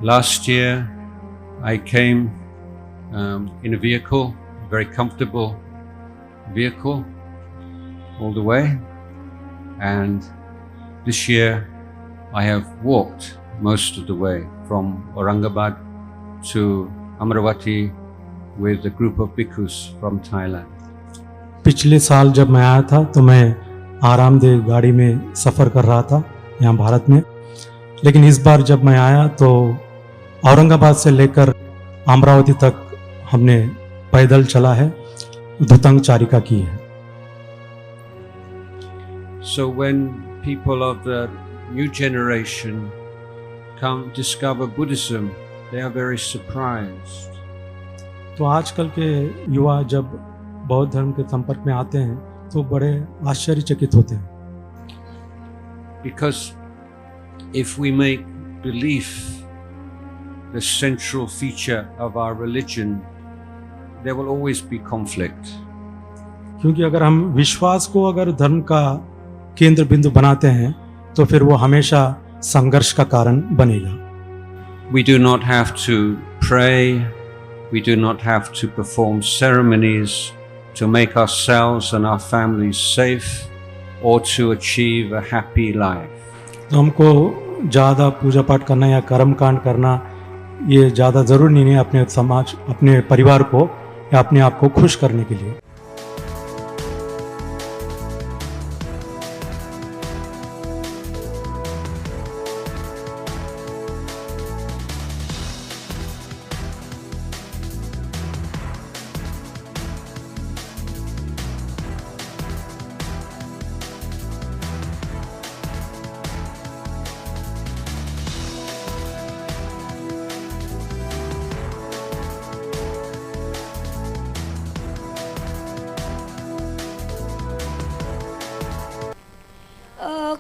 Last year I came in a vehicle, a very comfortable vehicle all the way, and this year I have walked most of the way from Aurangabad to Amravati with a group of bhikkhus from Thailand. पिछले साल जब मैं आया था तो मैं आरामदेह गाड़ी में सफ़र कर रहा था यहाँ भारत में, लेकिन इस बार जब मैं आया तो औरंगाबाद से लेकर अमरावती तक हमने पैदल चला है, धुतंग चारिका की है। So when people of the new generation come discover Buddhism, they are very surprised. तो आजकल के युवा जब बौद्ध धर्म के संपर्क में आते हैं तो बड़े आश्चर्यचकित होते हैं, Because if we make belief the central feature of our religion, there will always be conflict. क्योंकि अगर हम विश्वास को अगर धर्म का केंद्र बिंदु बनाते हैं तो फिर वो हमेशा संघर्ष का कारण बनेगा। We do not have to pray, we do not have to perform ceremonies to make ourselves and our families safe or to achieve a happy life. तो हमको ज़्यादा पूजा पाठ करना या कर्म कांड करना ये ज़्यादा ज़रूरी नहीं है अपने समाज, अपने परिवार को या अपने आप को खुश करने के लिए।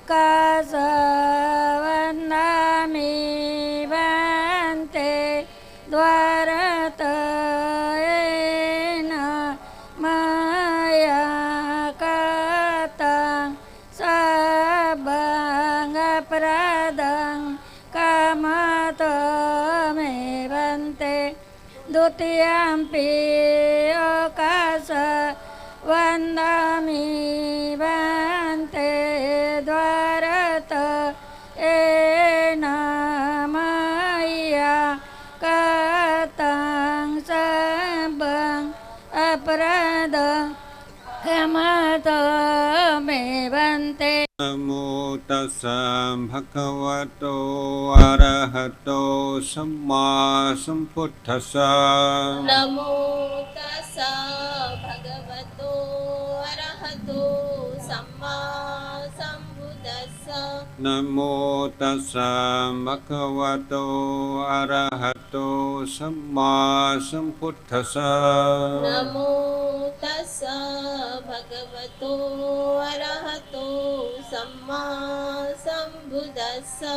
Kasavannami bante dvaratayena maya katang sabanga pradang kamatame bante dutiyampi okasa Vandami bante dvarata ena maya katang sabang aprada kamata me bante. Namo tassa bhagavato arahato samma sambuddhassa. Namo tassa bhagavato arahato samma sambuddhassa. Namo tassa bhagavato arahato samma sambuddhassa. Namo tassa bhagavato arahato samma sambuddhassa.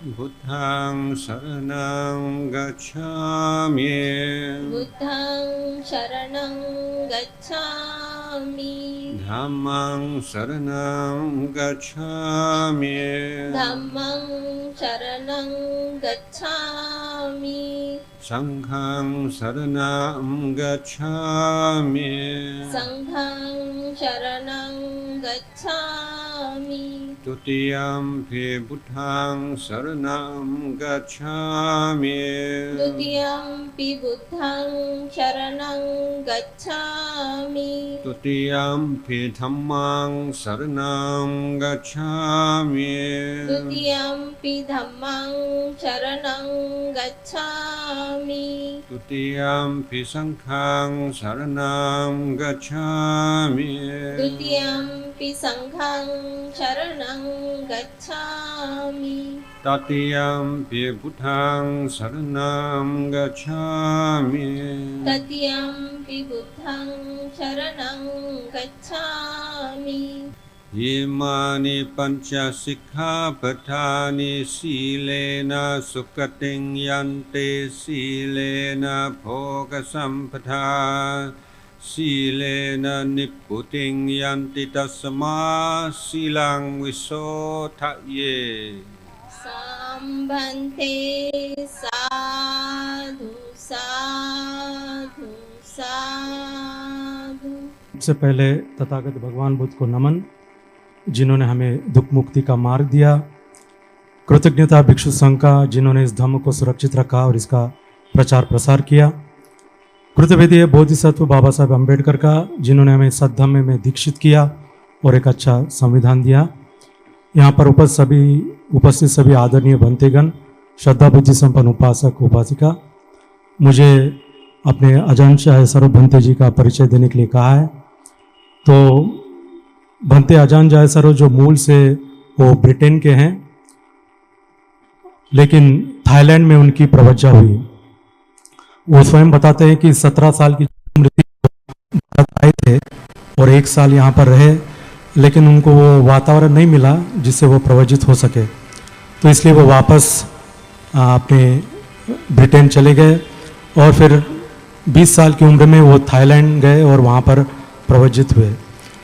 Buddhaṃ saranam gacchāmi. Buddhaṃ sharanam gacchāmi. Dhammaṃ saranam gacchāmi. Dhammaṃ sharanam gacchāmi. Sangham saranam gacchāmi. Sangham sharanam gacchāmi. Tutiyampi buddhaṃ saranam gacchāmi. Tutiyampi buddhaṃ sharanam gacchāmi. Tutiyampi dhammaṃ saranam gacchāmi. Tutiyampi dhammaṃ sharanam gacchāmi. Tutiyampi sangham saranam gacchāmi. Tutiyampi sangham sharanam gacchāmi. Tatiyampi buddhaṃ saranam gacchāmi. Tatiyampi buddhaṃ sharanam gacchāmi. Imani pancha sikkhapaṭṭhāni sīlena sukatiṃ yante sīlena bhoga sampatā sīlena nibbutiṃ yanti tasmā sīlaṃ visoṭhāye. भन्ते साधु साधु साधु। सबसे पहले तथागत भगवान बुद्ध को नमन, जिन्होंने हमें दुख मुक्ति का मार्ग दिया। कृतज्ञता भिक्षु संघ का, जिन्होंने इस धम्म को सुरक्षित रखा और इसका प्रचार प्रसार किया। कृतज्ञता बोधिसत्व बाबा साहब अम्बेडकर का, जिन्होंने हमें सद्धम्म में दीक्षित किया और एक अच्छा संविधान दिया। यहाँ पर उपस्थित सभी आदरणीय भंतेगण, श्रद्धा बुद्धि संपन्न उपासक उपासिका, मुझे अपने अजान जायसरो भंते जी का परिचय देने के लिए कहा है। तो भंते अजान जायसरो जो मूल से वो ब्रिटेन के हैं, लेकिन थाईलैंड में उनकी प्रवज्जा हुई। वो स्वयं बताते हैं कि 17 साल की उम्र थी, भारत आए थे और 1 साल यहाँ पर रहे, लेकिन उनको वो वातावरण नहीं मिला जिससे वो प्रवजित हो सके। तो इसलिए वो वापस अपने ब्रिटेन चले गए और फिर 20 साल की उम्र में वो थाईलैंड गए और वहाँ पर प्रवजित हुए।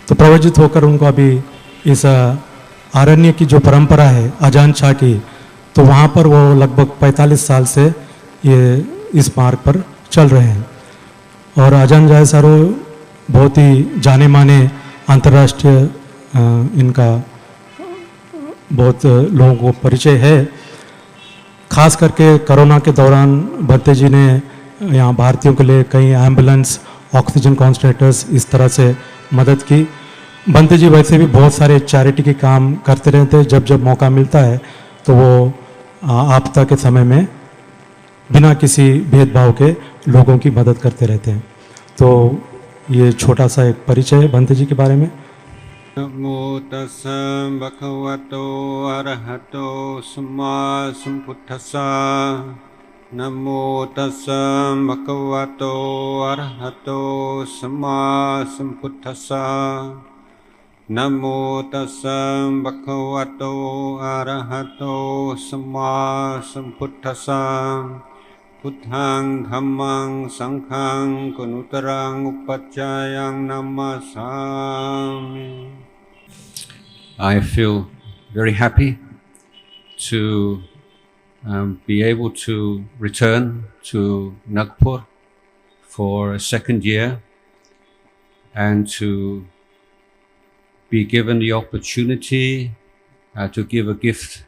तो प्रवजित होकर उनको अभी इस आरण्य की जो परंपरा है अजान छा की, तो वहाँ पर वो लगभग 45 साल से ये इस मार्ग पर चल रहे हैं। और अजान जायसरो बहुत ही जाने माने अंतर्राष्ट्रीय इनका बहुत लोगों को परिचय है। खास करके कोरोना के दौरान भंते जी ने यहाँ भारतीयों के लिए कई एम्बुलेंस, ऑक्सीजन कॉन्सन्ट्रेटर्स इस तरह से मदद की। भंते जी वैसे भी बहुत सारे चैरिटी के काम करते रहते हैं। जब जब मौका मिलता है तो वो आपदा के समय में बिना किसी भेदभाव के लोगों की मदद करते रहते हैं। तो ये छोटा सा एक परिचय है भंते जी के बारे में। नमो तस्सै भगवतो अरहतो सम्मा सम्बुद्धास्सा। नमो तस्सै भगवतो अरहतो सम्मा सम्बुद्धास्सा। नमो तस्सै भगवतो अरहतो सम्मा सम्बुद्धास्सा। बुद्धं धम्मं संघं गुणोत्तरं उपचायं नमस्सामि। I feel very happy to be able to return to Nagpur for a second year and to be given the opportunity to give a gift,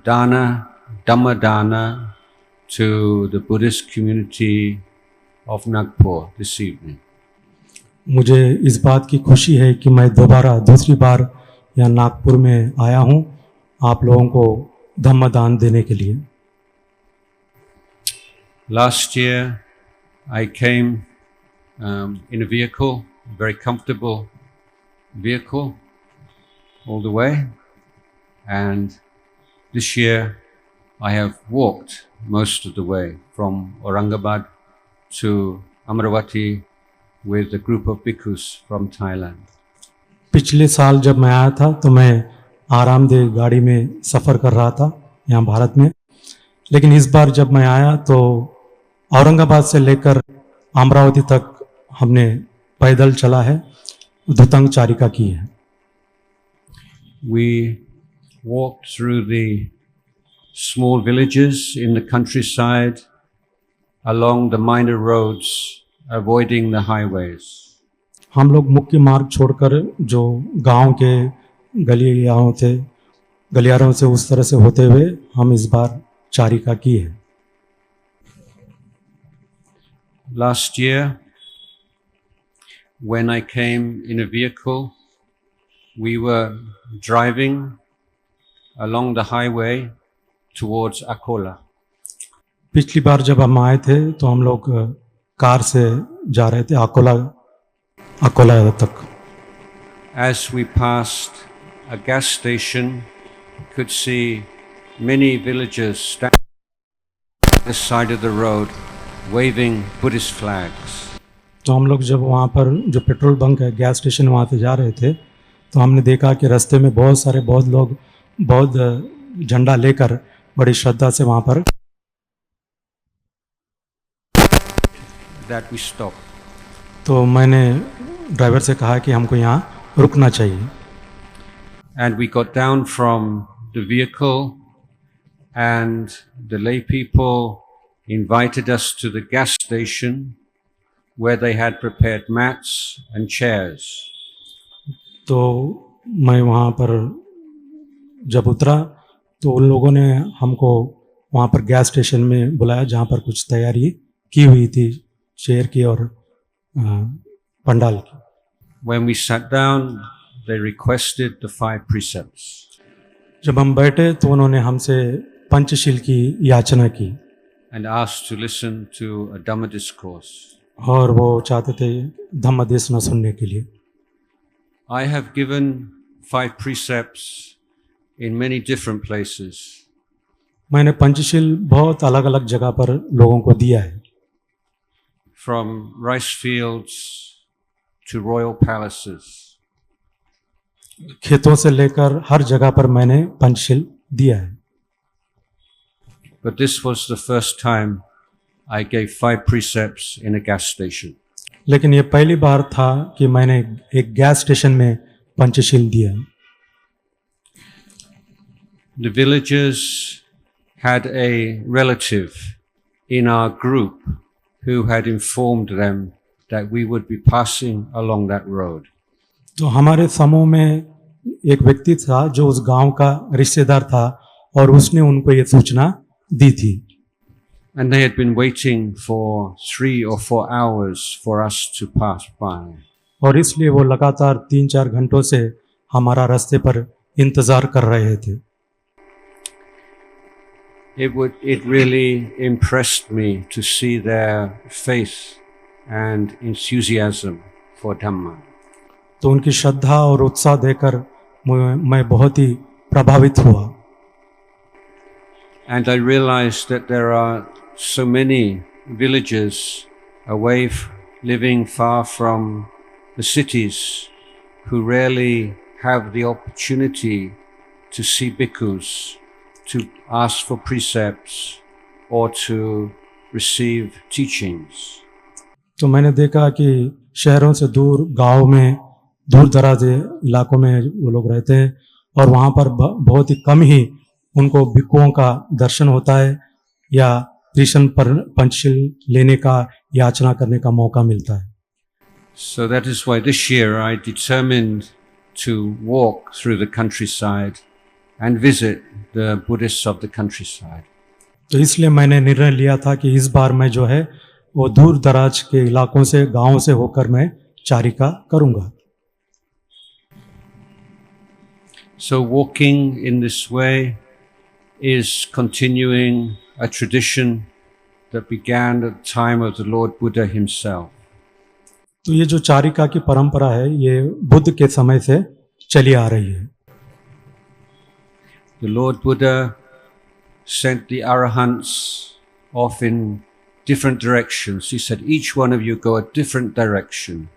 dana, Dhamma dana, to the Buddhist community of Nagpur this evening. मुझे इस बात की खुशी है कि मैं दूसरी बार यहाँ नागपुर में आया हूँ आप लोगों को धम्म दान देने के लिए। Last year I came in a vehicle, a very comfortable vehicle all the way, and this year I have walked most of the way from Aurangabad to Amravati with a group of bhikkhus from Thailand. पिछले साल जब मैं आया था तो मैं आरामदेह गाड़ी में सफ़र कर रहा था यहाँ भारत में, लेकिन इस बार जब मैं आया तो औरंगाबाद से लेकर अमरावती तक हमने पैदल चला है, धुतंग चारिका की है। We walked through the small villages in the countryside, along the minor roads, avoiding the highways. हम लोग मुख्य मार्ग छोड़कर जो गांव के गलियारों से उस तरह से होते हुए हम इस बार चारिका की है। Last year, when I came in a vehicle, we were driving along the highway towards Akola. पिछली बार जब हम आए थे तो हम लोग कार से जा रहे थे अकोला तक। As we passed a gas station, we could see many villagers standing on the side of the road, waving Buddhist flags. तो हम लोग जब वहाँ पर जो पेट्रोल बंक है, गैस स्टेशन, वहाँ से जा रहे थे तो हमने देखा कि रास्ते में बहुत लोग झंडा लेकर बड़ी श्रद्धा से वहाँ पर That we stopped. तो मैंने ड्राइवर से कहा कि हमको यहाँ रुकना चाहिए। And we got down from the vehicle and the lay people invited us to the gas station where they had prepared mats and chairs. तो मैं वहाँ पर जब उतरा तो उन लोगों ने हमको वहाँ पर गैस स्टेशन में बुलाया जहाँ पर कुछ तैयारी की हुई थी चेयर की और पंडाल की. When we sat down, they requested the 5 precepts. जब हम बैठे तो उन्होंने हमसे पंचशील की याचना की and asked to listen to a Dhamma discourse. और वो चाहते थे धम्म देशना सुनने के लिए. I have given 5 precepts in many different places. मैंने पंचशील बहुत अलग अलग जगह पर लोगों को दिया है. From rice fields to royal palaces. खेतों से लेकर हर जगह पर मैंने पंचशील दिया है. But this was the first time I gave 5 precepts in a gas station. लेकिन ये पहली बार था कि मैंने एक गैस स्टेशन में पंचशील दिया. The villagers had a relative in our group who had informed them that we would be passing along that road. तो हमारे समूह में एक व्यक्ति था जो उस गांव का रिश्तेदार था और उसने उनको ये सूचना दी थी. And they had been waiting for 3 or 4 hours for us to pass by. और इसलिए वो लगातार 3-4 घंटों से हमारा रास्ते पर इंतजार कर रहे थे. It really impressed me to see their faith and enthusiasm for Dhamma. तो उनकी श्रद्धा और उत्साह देखकर मैं बहुत ही प्रभावित हुआ. And I realized that there are so many villages living far from the cities who rarely have the opportunity to see bhikkhus, to ask for precepts or to receive teachings. तो मैंने देखा कि शहरों से दूर गांव में दूर दराज इलाकों में वो लोग रहते हैं और वहाँ पर बहुत ही कम ही उनको भिक्षुओं का दर्शन होता है या कृष्ण पर पंचशील लेने का याचना करने का मौका मिलता है. So that is why this year I determined to walk through the countryside and visit the Buddhists of the countryside. तो इसलिए मैंने निर्णय लिया था कि इस बार मैं जो है वो दूर दराज के इलाकों से गांवों से होकर मैं चारिका करूंगा. So walking in this way is continuing a tradition that began at the time of the Lord Buddha himself. तो ये जो चारिका की परंपरा है ये बुद्ध के समय से चली आ रही है. The Lord Buddha sent the arahants off in different directions. He said, each one of you go a different direction.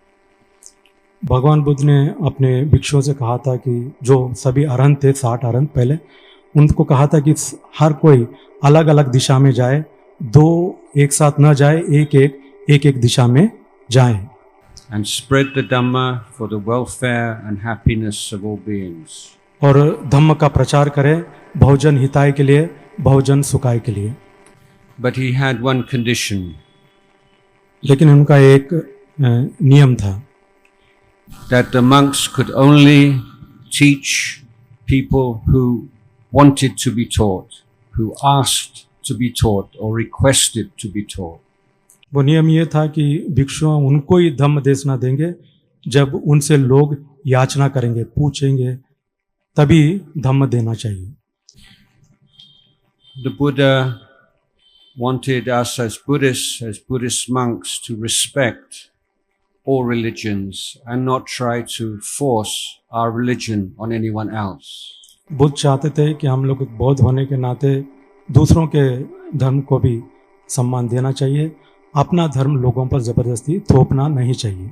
भगवान बुद्ध ने अपने भिक्षुओं से कहा था कि जो सभी अरहंत थे 60 अरहंत पहले उनको कहा था कि हर कोई अलग अलग दिशा में जाए, 2 एक साथ न जाए, एक दिशा में जाए. And spread the Dhamma for the welfare and happiness of all beings. और धम्म का प्रचार करें बहुजन हिताय के लिए, बहुजन सुखाय के लिए. But he had one condition. लेकिन उनका एक नियम था. That the monks could only teach people who wanted to be taught, who asked to be taught or requested to be taught. वो नियम ये था कि भिक्षु उनको ही धम्म देशना देंगे जब उनसे लोग याचना करेंगे, पूछेंगे, तभी धम्म देना चाहिए. The Buddha wanted us as Buddhists, as Buddhist monks, to respect all religions and not try to force our religion on anyone else. Buddha चाहते थे कि हम लोग बौद्ध होने के नाते दूसरों के धर्म को भी सम्मान देना चाहिए, अपना धर्म लोगों पर जबरदस्ती थोपना नहीं चाहिए.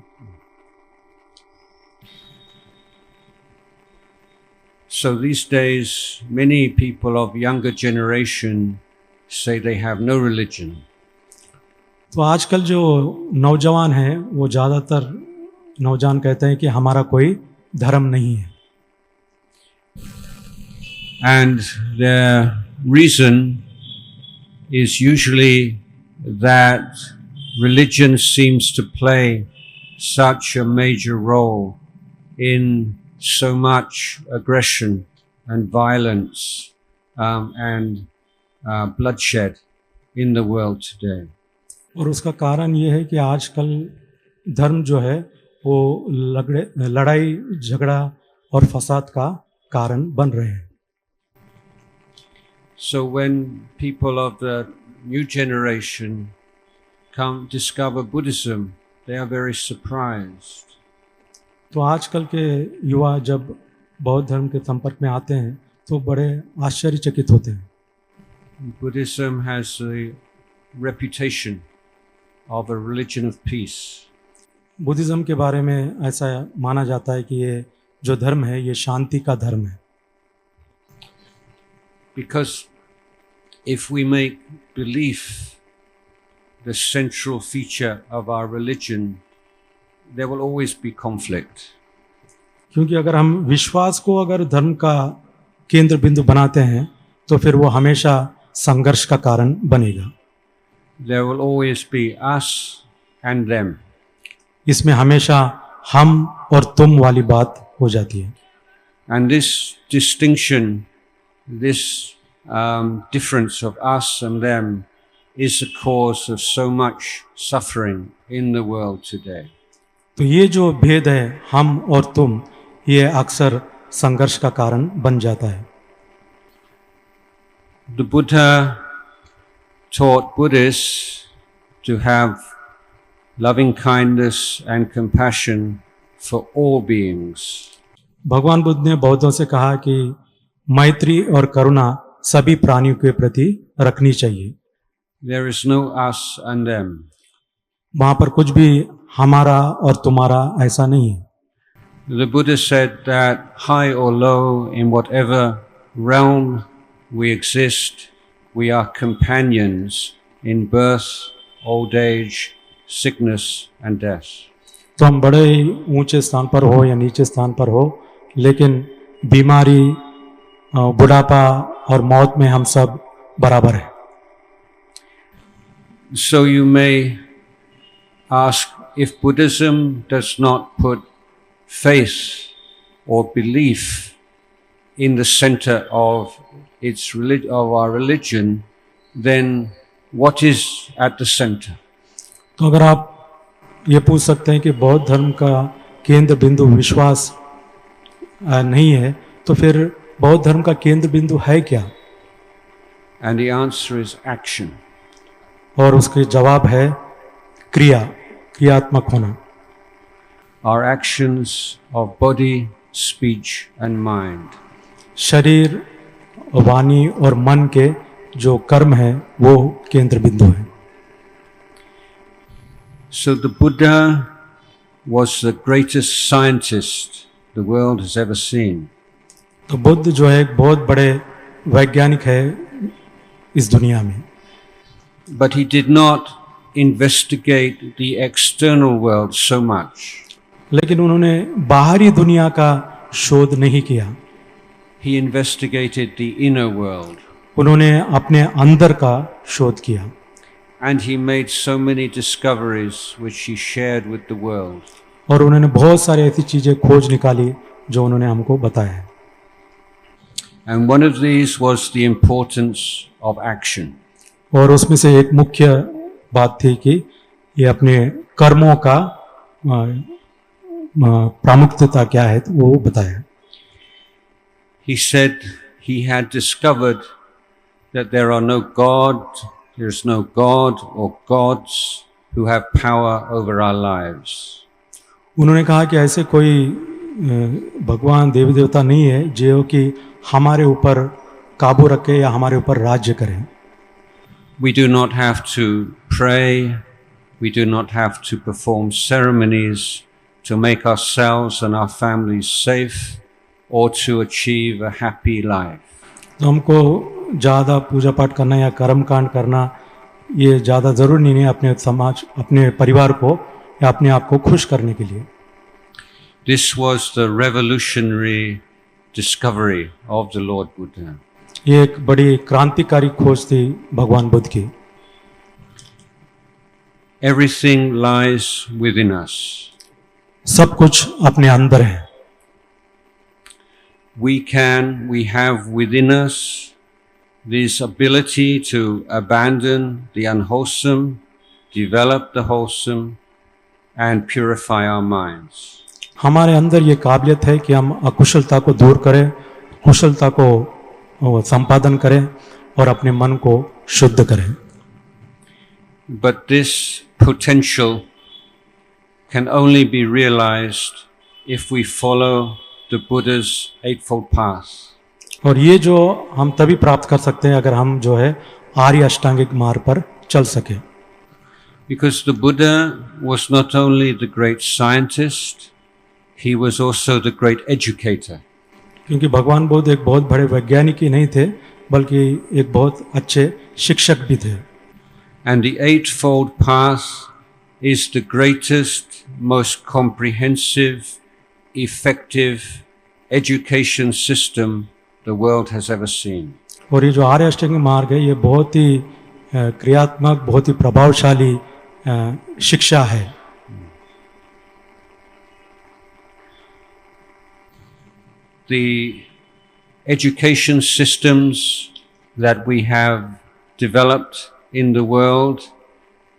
So these days many people of younger generation say they have no religion. तो आजकल जो नौजवान हैं वो ज़्यादातर नौजवान कहते हैं कि हमारा कोई धर्म नहीं है. And their reason is usually that religion seems to play such a major role in so much aggression and violence and bloodshed in the world today. और उसका कारण ये है कि आजकल धर्म जो है वो लड़ाई झगड़ा और फसाद का कारण बन रहे हैं. So when people of the new generation discover Buddhism, they are very surprised. तो आजकल के युवा जब बौद्ध धर्म के संपर्क में आते हैं तो बड़े आश्चर्यचकित होते हैं. Buddhism has a reputation of a religion of peace. Buddhism के बारे में ऐसा माना जाता है कि ये जो धर्म है ये शांति का धर्म है. Because if we make belief the central feature of our religion, there will always be conflict. क्योंकि अगर हम विश्वास को अगर धर्म का केंद्र बिंदु बनाते हैं तो फिर वो हमेशा संघर्ष का कारण बनेगा. There will always be us and them. इसमें हमेशा हम और तुम वाली बात हो जाती है. And this distinction, this difference of us and them is the cause of so much suffering in the world today. तो ये जो भेद है हम और तुम, ये अक्सर संघर्ष का कारण बन जाता है. The Buddha taught Buddhists to have loving kindness and compassion for all beings. भगवान बुद्ध ने बौद्धों से कहा कि मैत्री और करुणा सभी प्राणियों के प्रति रखनी चाहिए. There is no us and them. वहाँ पर कुछ भी हमारा और तुम्हारा ऐसा नहीं है. The Buddha said that high or low, in whatever realm we exist, we are companions in birth, old age, sickness and death. तो हम बड़े ही ऊंचे स्थान पर हो या नीचे स्थान पर हो, लेकिन बीमारी, बुढ़ापा और मौत में हम सब बराबर हैं. So you may ask, if Buddhism does not put faith or belief in the center of our religion, then what is at the center? तो अगर आप ये पूछ सकते हैं कि बौद्ध धर्म का केंद्र बिंदु विश्वास नहीं है, तो फिर बौद्ध धर्म का केंद्र बिंदु है क्या? And the answer is action. और उसके जवाब है क्रियात्मक होना. Our actions of body, speech and mind. शरीर, वाणी और मन के जो कर्म है वो केंद्र बिंदु है. So the Buddha was the greatest scientist the world has ever seen. तो बुद्ध जो है एक बहुत बड़े वैज्ञानिक है इस दुनिया में. But he did not investigate the external world so much. लेकिन उन्होंने बाहरी दुनिया का शोध नहीं किया. He investigated the inner world. उन्होंने अपने अंदर का शोध किया. And he made so many discoveries which he shared with the world. और उन्होंने बहुत सारी ऐसी चीजें खोज निकाली जो उन्होंने हमको बताया. And one of these was the importance of action. और उसमें से एक मुख्य बात थी कि ये अपने कर्मों का प्रामुख्यता क्या है वो बताया. He said he had discovered that there is no God or gods who have power over our lives. उन्होंने कहा कि ऐसे कोई भगवान देवी देवता नहीं है जो कि हमारे ऊपर काबू रखे या हमारे ऊपर राज्य करें. We do not have to pray, we do not have to perform ceremonies to make ourselves and our families safe or to achieve a happy life. तो हमको ज़्यादा पूजा पाठ करना या कर्म कांड करना ये ज़्यादा ज़रूरी नहीं है अपने समाज, अपने परिवार को या अपने आप को खुश करने के लिए. This was the revolutionary discovery of the Lord Buddha. ये एक बड़ी क्रांतिकारी खोज थी भगवान बुद्ध की। Everything lies within us. सब कुछ अपने अंदर है। We have within us this ability to abandon the unwholesome, develop the wholesome, and purify our minds. हमारे अंदर ये काबिलियत है कि हम अकुशलता को दूर करें, कुशलता को संपादन करें और अपने मन को शुद्ध करें। But this potential can only be realized if we follow the Buddha's Eightfold Path. और ये जो हम तभी प्राप्त कर सकते हैं अगर हम जो है आर्य अष्टांगिक मार्ग पर चल सके। Because the Buddha was not only the great scientist, he was also the great educator. क्योंकि भगवान बुद्ध एक बहुत बड़े वैज्ञानिक ही नहीं थे बल्कि एक बहुत अच्छे शिक्षक भी थे। And the Eightfold Path is the greatest, most comprehensive, effective education system the world has ever seen. और ये जो आर्य अष्टांगिक मार्ग है ये बहुत ही क्रियात्मक, बहुत ही प्रभावशाली शिक्षा है। The education systems that we have developed in the world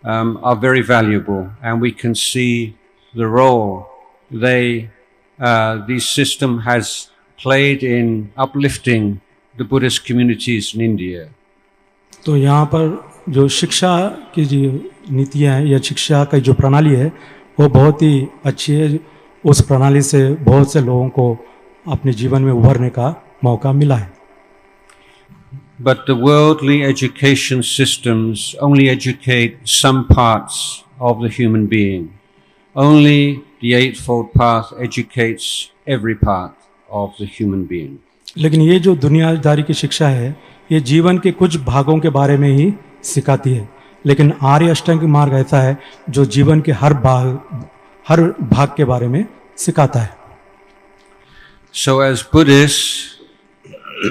are very valuable, and we can see the role this system has played in uplifting the Buddhist communities in India. तो यहाँ पर जो शिक्षा की जो नीतियाँ हैं या शिक्षा की जो प्रणाली है वो बहुत ही अच्छी है। उस प्रणाली से बहुत से लोगों को अपने जीवन में उभरने का मौका मिला है। But the worldly education systems only educate some parts of the human being. Only the Eightfold Path educates every part of the human being. लेकिन ये जो दुनियादारी की शिक्षा है ये जीवन के कुछ भागों के बारे में ही सिखाती है, लेकिन आर्य अष्टांगिक मार्ग ऐसा है जो जीवन के हर भाग के बारे में सिखाता है। So as Buddhists,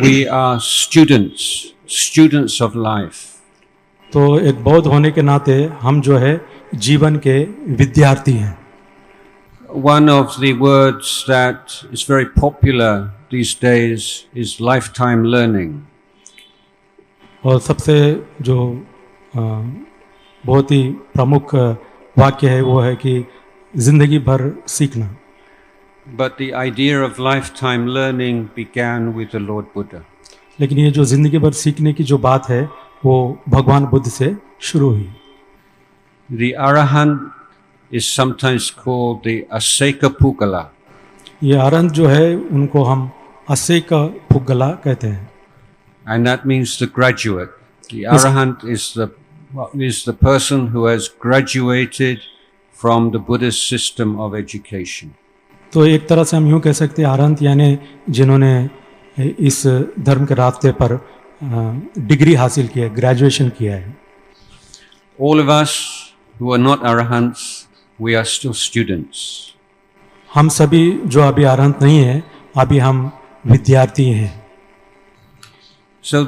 we are students of life. तो एक बौद्ध होने के नाते हम जो है जीवन के विद्यार्थी हैं। One of the words that is very popular these days is lifetime learning. और सबसे जो बहुत ही प्रमुख वाक्य है वो है कि जिंदगी भर सीखना। But the idea of lifetime learning began with the Lord Buddha. लेकिन ये जो जिंदगी भर सीखने की जो बात है वो भगवान बुद्ध से शुरू हुई। The Arahant is sometimes called the Aseka Pugala. ये अरहंत जो है उनको हम असेका पुगला कहते हैं। And that means the graduate. The Arahant is the person who has graduated from the Buddhist system of education. तो एक तरह से हम यूँ कह सकते हैं अरहंत यानी जिन्होंने इस धर्म के रास्ते पर डिग्री हासिल किया है, ग्रेजुएशन किया है। All of us who are not Arahants, we are still students. हम सभी जो अभी अरहंत नहीं है अभी हम विद्यार्थी हैं। So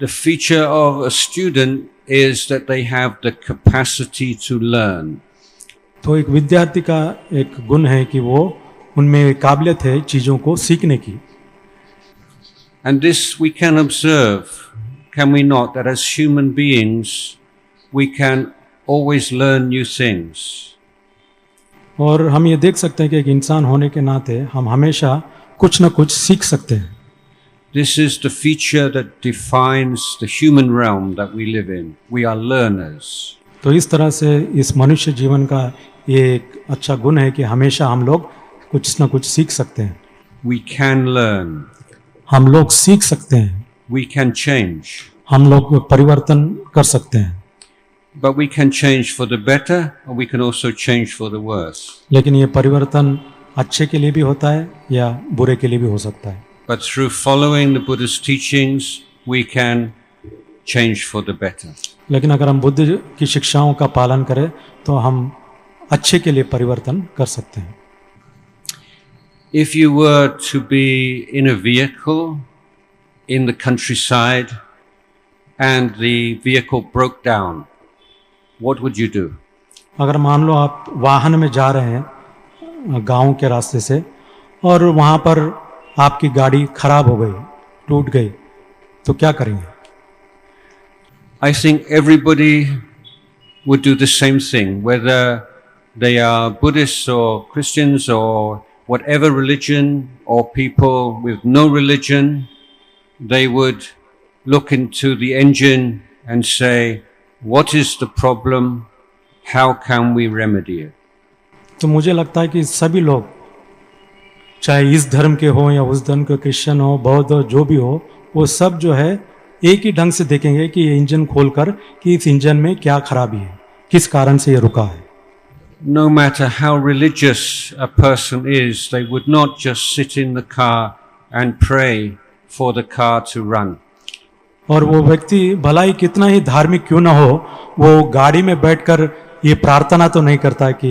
the feature of a student is that they have the capacity to learn. तो एक विद्यार्थी का एक गुण है कि वो उनमें काबिलियत है चीज़ों को सीखने की। And this we can observe, can we not, that as human beings we can always learn new things. और हम ये देख सकते हैं कि एक इंसान होने के नाते हम हमेशा कुछ न कुछ सीख सकते हैं। This is the feature that defines the human realm that we live in. We are learners. तो इस तरह से इस मनुष्य जीवन का ये एक अच्छा गुण है कि हमेशा हम लोग कुछ न कुछ सीख सकते हैं। We can learn. हम लोग सीख सकते हैं। We can change. हम लोग परिवर्तन कर सकते हैं। But we can change for the better, or we can also change for the worse. लेकिन ये परिवर्तन अच्छे के लिए भी होता है या बुरे के लिए भी हो सकता है। But through following the Buddha's teachings, we can change for the better. लेकिन अगर हम बुद्ध की शिक्षाओं का पालन करें तो हम अच्छे के लिए परिवर्तन कर सकते हैं। If you were to be in a vehicle in the countryside and the vehicle broke down, what would you do? अगर मान लो आप वाहन में जा रहे हैं गांव के रास्ते से और वहाँ पर आपकी गाड़ी खराब हो गई, टूट गई, तो क्या करेंगे? I think everybody would do the same thing, whether they are Buddhists or Christians or whatever religion, or people with no religion. They would look into the engine and say, what is the problem? How can we remedy it? तो मुझे लगता है कि सभी लोग, चाहे इस धर्म के हो या उस धर्म के, क्रिश्चियन हो, बौद्ध हो, जो भी हो, वो सब जो है एक ही ढंग से देखेंगे कि ये इंजन खोलकर कि इस इंजन में क्या खराबी है, किस कारण से ये रुका है. No matter how religious a person is, they would not just sit in the car and pray for the car to run. और वो व्यक्ति भला ही कितना ही धार्मिक क्यों ना हो, वो गाड़ी में बैठकर ये प्रार्थना तो नहीं करता कि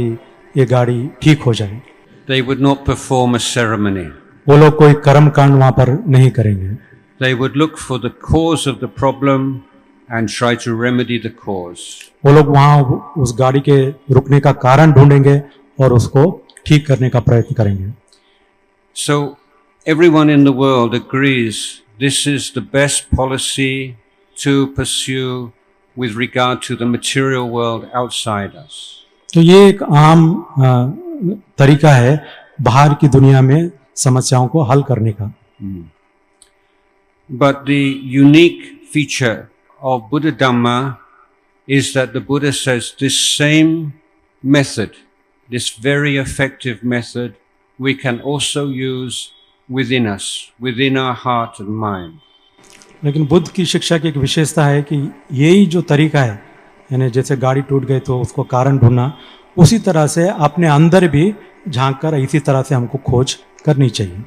ये गाड़ी ठीक हो जाए. They would not perform a ceremony. वो लोग कोई कर्म कांड वहाँ पर नहीं करेंगे. They would look for the cause of the problem and try to remedy the cause. वो लोग वहाँ उस गाड़ी के रुकने का कारण ढूंढेंगे और उसको ठीक करने का प्रयत्न करेंगे. So everyone in the world agrees this is the best policy to pursue with regard to the material world outside us. तो ये एक आम तरीका है बाहर की दुनिया में समस्याओं को हल करने का. But the unique feature of Buddha Dhamma is that the Buddha says this same method, this very effective method, we can also use within us, within our heart and mind. लेकिन बुद्ध की शिक्षा की एक विशेषता है कि यही जो तरीका है, यानी जैसे गाड़ी टूट गई तो उसको कारण ढूंढना, उसी तरह से अपने अंदर भी झांक कर इसी तरह से हमको खोज करनी चाहिए.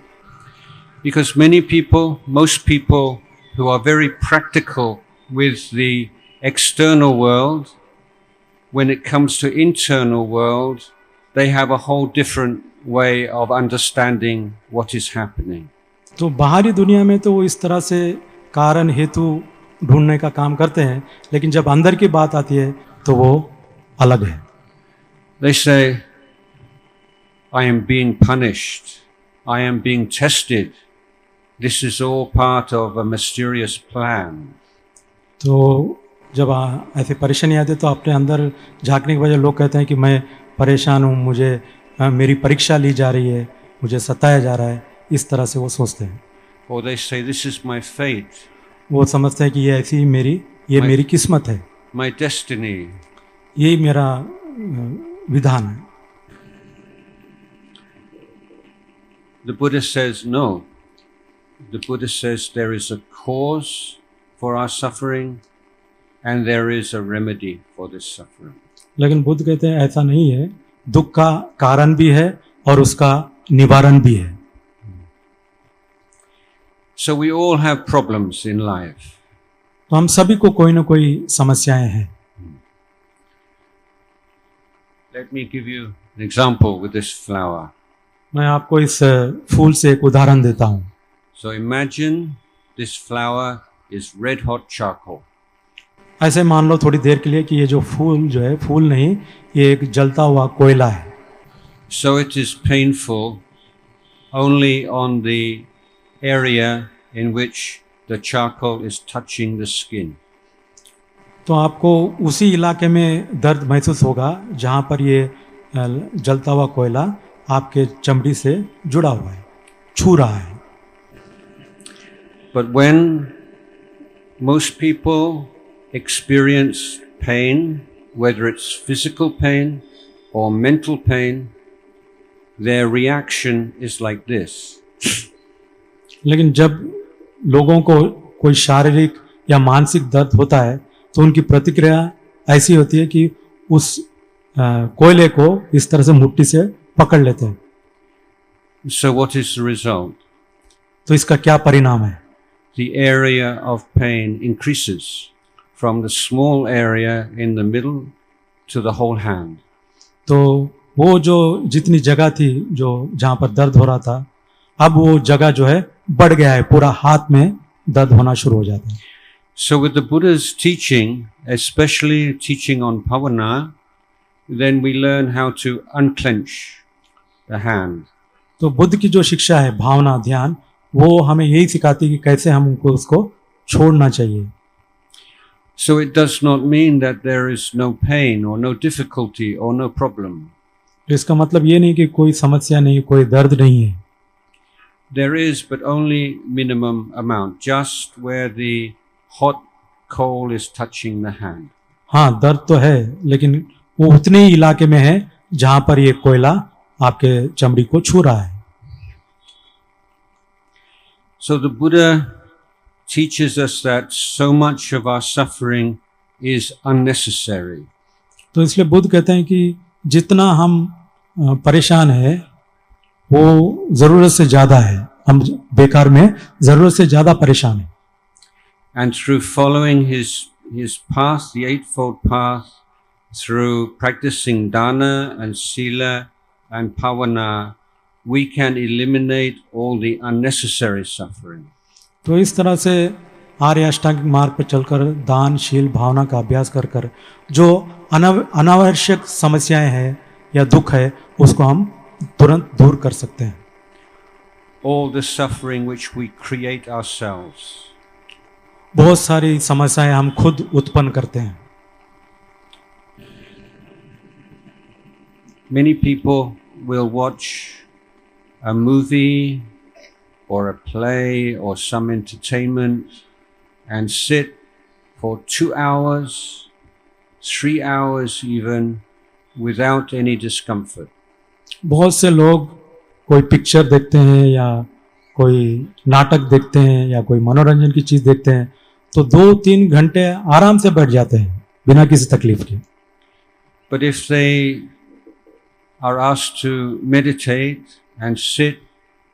Because many people, most people who are very practical with the external world, when it comes to internal world, they have a whole different way of understanding what is happening. तो बाहरी दुनिया में तो वो इस तरह से कारण हेतु ढूंढने का काम करते हैं, लेकिन जब अंदर की बात आती है तो वो अलग है. They say, I am being punished, I am being tested. This is all part of a mysterious plan. तो जब ऐसे परेशानी आती है तो अपने अंदर झांकने के बजाय लोग कहते हैं कि मैं परेशान हूँ, मुझे मेरी परीक्षा ली जा रही है, मुझे सताया जा रहा है, इस तरह से वो सोचते हैं. Or they say, this is my fate. वो समझते हैं कि ये ऐसी मेरी किस्मत है, my destiny. यही मेरा विधान है. The Buddha says no. The Buddha says there is a cause for our suffering and there is a remedy for this suffering. लेकिन बुद्ध कहते हैं ऐसा नहीं है, दुख का कारण भी है और उसका निवारण भी है. So we all have problems in life. तो हम सभी को कोई ना कोई समस्याएं हैं. Let me give you an example with this flower. मैं आपको इस फूल से एक उदाहरण देता हूँ. So imagine this flower is red hot charcoal. ऐसे मान लो थोड़ी देर के लिए कि ये जो फूल जो है, फूल नहीं, ये एक जलता हुआ कोयला है. So it is painful only on the area in which the charcoal is touching the skin. तो आपको उसी इलाके में दर्द महसूस होगा जहाँ पर ये जलता हुआ कोयला आपके चमड़ी से जुड़ा हुआ है, छू रहा है. But when most people experience pain, whether it's physical pain or mental pain, their reaction is like this. लेकिन जब लोगों को कोई शारीरिक या मानसिक दर्द होता है तो उनकी प्रतिक्रिया ऐसी होती है कि उस कोयले को इस तरह से मुट्ठी से पकड़ लेते हैं. So what is the result? तो इसका क्या परिणाम है? The area of pain increases from the small area in the middle to the whole hand. तो वो जो जितनी जगह थी जो जहाँ पर दर्द हो रहा था, अब वो जगह जो है बढ़ गया है, पूरा हाथ में दर्द होना शुरू हो जाता है। So with the Buddha's teaching, especially teaching on bhavana, then we learn how to unclench the hand. तो बुद्ध की जो शिक्षा है भावना ध्यान, वो हमें यही सिखाती है कि कैसे हमको उसको छोड़ना चाहिए। So it does not mean that there is no pain or no difficulty or no problem. इसका मतलब ये नहीं कि कोई समस्या नहीं, कोई दर्द नहीं है। There is, but only minimum amount, just where the hot coal is touching the hand. हाँ, दर्द तो है, लेकिन वो उतने ही इलाके में है जहां पर ये कोयला आपके चमड़ी को छू रहा है। So the Buddha teaches us that so much of our suffering is unnecessary. तो इसलिए बुद्ध कहते हैं कि जितना हम परेशान है वो जरूरत से ज्यादा है, हम बेकार में जरूरत से ज्यादा परेशान है। And through following his path, the eightfold path, through practicing dana and sila and pavana, we can eliminate all the unnecessary suffering. तो इस तरह से आर्य अष्टांगिक मार्ग पर चलकर दान शील भावना का अभ्यास कर कर जो अनावश्यक समस्याएं हैं या दुख है उसको हम तुरंत दूर कर सकते हैं। All the suffering which we create ourselves. बहुत सारी समस्याएं हम खुद उत्पन्न करते हैं। Many people will watch a movie or a play or some entertainment and sit for 2 hours, 3 hours even, without any discomfort. बहुत से लोग कोई पिक्चर देखते हैं या कोई नाटक देखते हैं या कोई मनोरंजन की चीज देखते हैं तो 2-3 घंटे आराम से बैठ जाते हैं बिना किसी तकलीफ के। But if they are asked to meditate and sit,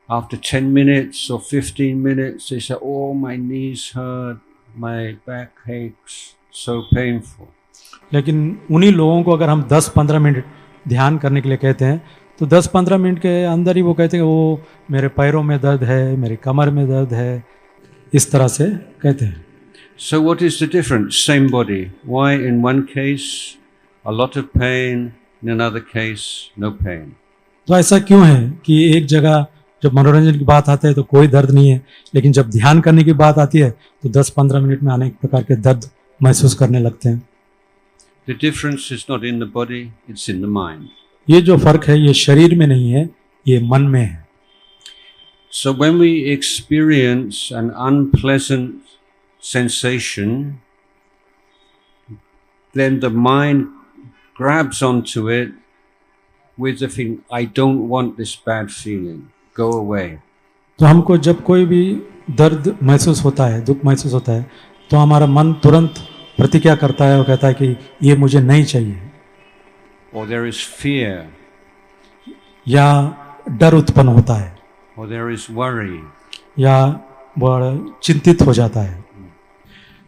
after 10 minutes or 15 minutes, they say, oh, my knees hurt, my back aches, so painful. लेकिन उन्हीं लोगों को अगर हम 10-15 मिनट ध्यान करने के लिए कहते हैं तो 10-15 मिनट के अंदर ही वो कहते हैं वो मेरे पैरों में दर्द है, मेरी कमर में दर्द है, इस तरह से कहते हैं। So what is the difference? Same body. Why in one case a lot of pain, in another case no pain? तो ऐसा क्यों है कि एक जगह जब मनोरंजन की बात आती है तो कोई दर्द नहीं है, लेकिन जब ध्यान करने की बात आती है तो 10-15 मिनट में अनेक प्रकार के दर्द महसूस करने लगते हैं। The difference is not in the body, it's in the mind. ये जो फर्क है ये शरीर में नहीं है, ये मन में है। So when we experience an unpleasant sensation, then the mind grabs onto it with the feeling, I don't want this bad feeling, go away. तो हमको जब कोई भी दर्द महसूस होता है, दुख महसूस होता है, तो हमारा मन तुरंत प्रतिक्रिया करता है और कहता है कि ये मुझे नहीं चाहिए। Or there is fear. या डर उत्पन्न होता है। Or there is worry. या बड़ा चिंतित हो जाता है।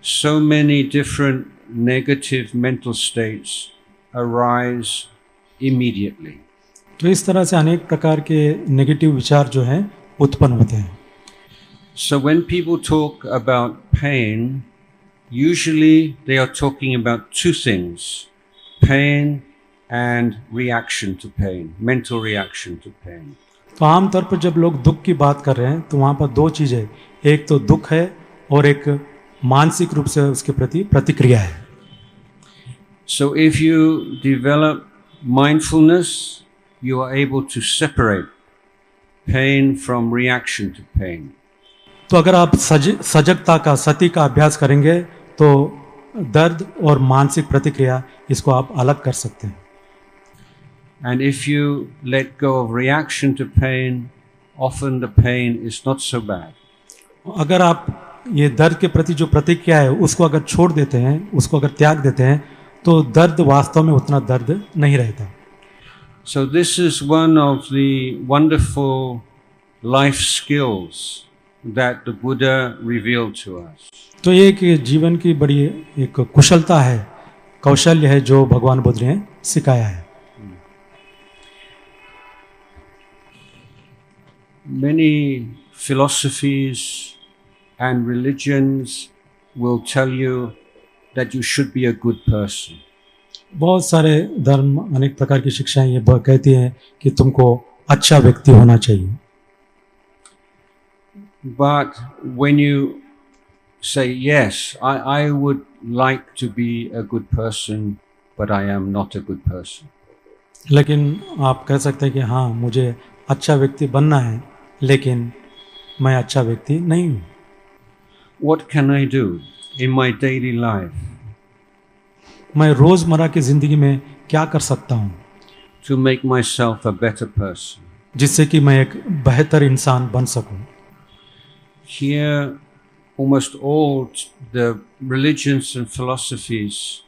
So many different negative mental states arise immediately. तो इस तरह से अनेक प्रकार के नेगेटिव विचार जो हैं उत्पन्न होते हैं। So when people talk about pain, usually they are talking about two things: pain and reaction to pain, mental reaction to pain. तो आमतौर पर जब लोग दुख की बात कर रहे हैं तो वहाँ पर दो चीज़ें, एक तो दुख है और एक मानसिक रूप से उसके प्रति प्रतिक्रिया है। So if you develop mindfulness, you are able to separate pain from reaction to pain. तो अगर आप सजगता का सती का अभ्यास करेंगे तो दर्द और मानसिक प्रतिक्रिया इसको आप अलग कर सकते हैं। And if you let go of reaction to pain, often the pain is not so bad. अगर आप ये दर्द के प्रति जो प्रतिक्रिया है उसको अगर छोड़ देते हैं, उसको अगर त्याग देते हैं तो दर्द वास्तव में उतना दर्द नहीं रहता। So this is one of the wonderful life skills that the Buddha revealed to us. तो ये कि जीवन की बड़ी एक कुशलता है, कौशल्य है जो भगवान बुद्ध ने सिखाया है। Many philosophies and religions will tell you that you should be a good person. बहुत सारे धर्म अनेक प्रकार की शिक्षाएं ये कहती हैं कि तुमको अच्छा व्यक्ति होना चाहिए. But when you say, yes, I would like to be a good person, but I am not a good person. लेकिन आप कह सकते हैं कि हाँ मुझे अच्छा व्यक्ति बनना है लेकिन मैं अच्छा व्यक्ति नहीं हूँ. What can I do in my daily life मैं रोज़मर्रा की ज़िंदगी में क्या कर सकता हूँ to make myself a better person? जिससे कि मैं एक बेहतर इंसान बन सकूँ. Here, almost all the religions and philosophies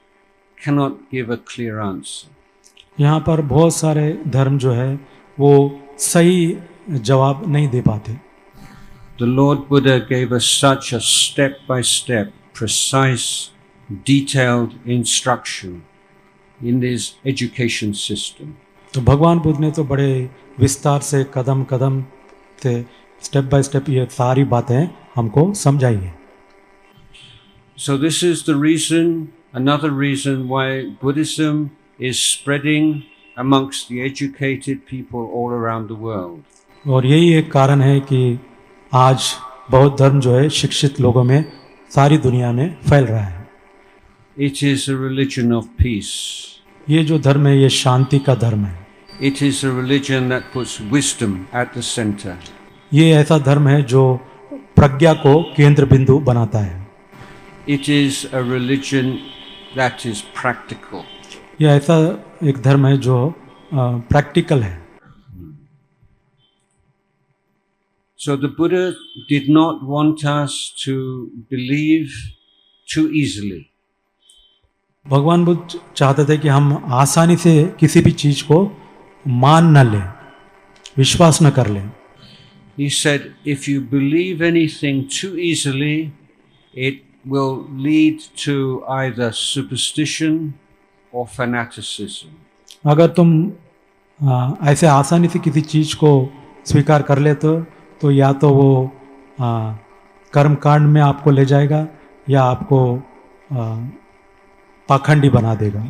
cannot give a clear answer. यहाँ पर बहुत सारे धर्म जो है वो सही जवाब नहीं दे पाते. The Lord Buddha gave us such a step-by-step, precise, detailed instruction in this education system. तो भगवान बुद्ध ने तो बड़े विस्तार से कदम कदम से स्टेप बाय स्टेप ये सारी बातें हमको समझाई है. So this is the reason, another reason why Buddhism is spreading amongst the educated people all around the world. और यही एक कारण है कि आज बौद्ध धर्म जो है शिक्षित लोगों में सारी दुनिया में फैल रहा है. It is a religion of peace. ये जो धर्म है ये शांति का धर्म है. It is a religion that puts wisdom at the center. ये ऐसा धर्म है जो प्रज्ञा को केंद्र बिंदु बनाता है. It is a religion that is practical. ये ऐसा एक धर्म है जो प्रैक्टिकल है. So the Buddha did not want us to believe too easily. भगवान बुद्ध चाहते थे कि हम आसानी से किसी भी चीज को मान न लें, विश्वास न कर लें. He said, if you believe anything too easily, it will lead to either superstition or fanaticism. अगर तुम ऐसे आसानी से किसी चीज को स्वीकार कर ले तो या तो वो कर्म कांड में आपको ले जाएगा या आपको पाखंडी बना देगा.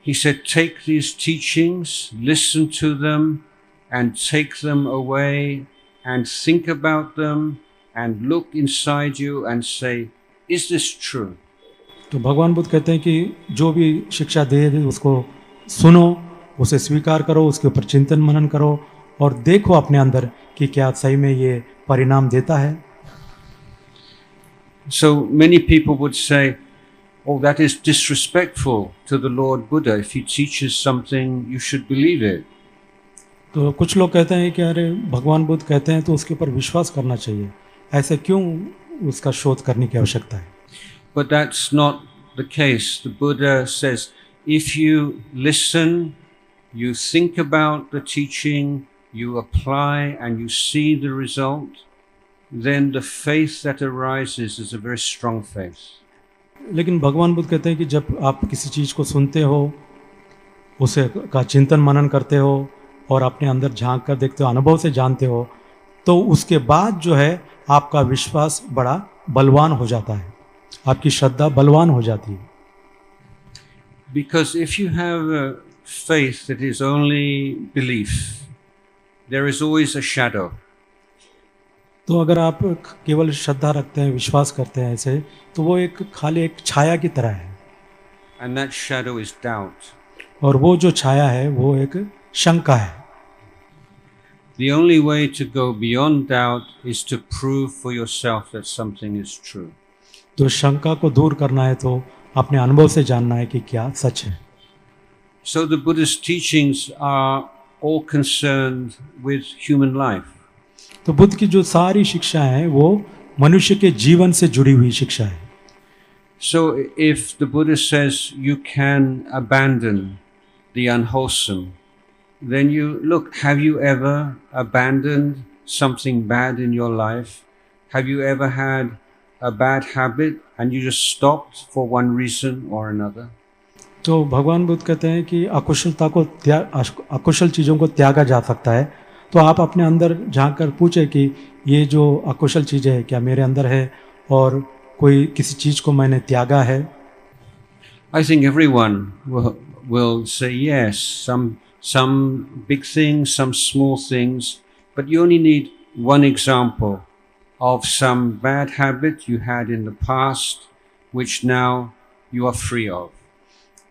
He said, take these teachings, listen to them, and take them away, and think about them, and look inside you and say, is this true? तो भगवान बुद्ध कहते हैं कि जो भी शिक्षा दे उसको सुनो, उसे स्वीकार करो, उसके ऊपर चिंतन मनन करो और देखो अपने अंदर कि क्या सही में ये परिणाम देता है. So many people would say, oh, that is disrespectful to the Lord Buddha. If he teaches something, you should believe it. तो कुछ लोग कहते हैं कि अरे भगवान बुद्ध कहते हैं तो उसके ऊपर विश्वास करना चाहिए, ऐसे क्यों उसका शोध करने की आवश्यकता है. But that's not the case. The Buddha says, if you listen, you think about the teaching, you apply and you see the result, then the faith that arises is a very strong faith. लेकिन भगवान बुद्ध कहते हैं कि जब आप किसी चीज़ को सुनते हो, उसे का चिंतन मनन करते हो और अपने अंदर झांक कर देखते हो, अनुभव से जानते हो, तो उसके बाद जो है आपका विश्वास बड़ा बलवान हो जाता है, आपकी श्रद्धा बलवान हो जाती है. Because if you have a faith that is only belief, there is always a shadow. तो अगर आप केवल श्रद्धा रखते हैं, विश्वास करते हैं ऐसे, तो वो एक खाली एक छाया की तरह है. And that shadow is doubt. और वो जो छाया है वो एक शंका है. The only way to go beyond doubt is to prove for yourself that something is true. तो शंका को दूर करना है तो अपने अनुभव से जानना है कि क्या सच है. So the Buddhist teachings are all concerned with human life. तो बुद्ध की जो सारी शिक्षा है वो मनुष्य के जीवन से जुड़ी हुई शिक्षा है. So if the Buddha says you can abandon the unwholesome, then you look, have you ever abandoned something bad in your life? Have you ever had a bad habit and you just stopped for one reason or another? तो भगवान बुद्ध कहते हैं कि अकुशल चीज़ों को त्यागा जा सकता है. तो आप अपने अंदर झांक कर पूछे कि ये जो अकुशल चीज़ है क्या मेरे अंदर है और कोई किसी चीज़ को मैंने त्यागा है? I think everyone will say yes, some big things, some small things, but you only need one example of some bad habit you had in the past, which now you are free of.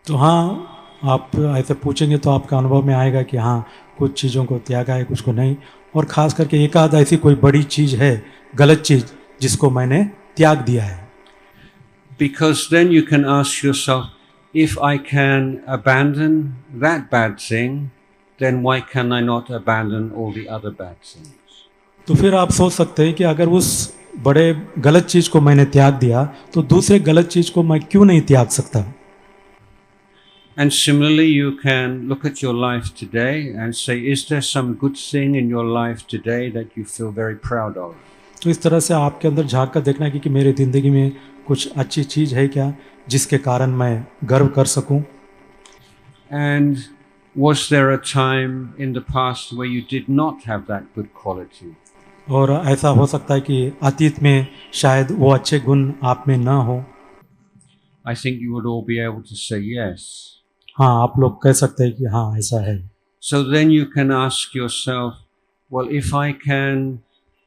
तो हाँ, आप ऐसे पूछेंगे तो आपका अनुभव में आएगा कि हाँ, कुछ चीज़ों को त्यागा है, कुछ को नहीं, और ख़ास करके एक आध ऐसी कोई बड़ी चीज़ है, गलत चीज़, जिसको मैंने त्याग दिया है. Because then you can ask yourself, if I can abandon that bad thing, then why can I not abandon all the other bad things? तो फिर आप सोच सकते हैं कि अगर उस बड़े गलत चीज़ को मैंने त्याग दिया तो दूसरे गलत चीज़ को मैं क्यों नहीं त्याग सकता. And similarly, you can look at your life today and say, is there some good thing in your life today that you feel very proud of? तो इस तरह से आपके अंदर झांक कर देखना कि मेरी ज़िंदगी में कुछ अच्छी चीज़ है क्या जिसके कारण मैं गर्व कर सकूं. And was there a time in the past where you did not have that good quality? और ऐसा हो सकता है कि अतीत में शायद वो अच्छे गुण आप में ना हो. I think you would all be able to say yes. हाँ, आप लोग कह सकते हैं कि हाँ ऐसा है. So then you can ask yourself, well, if I can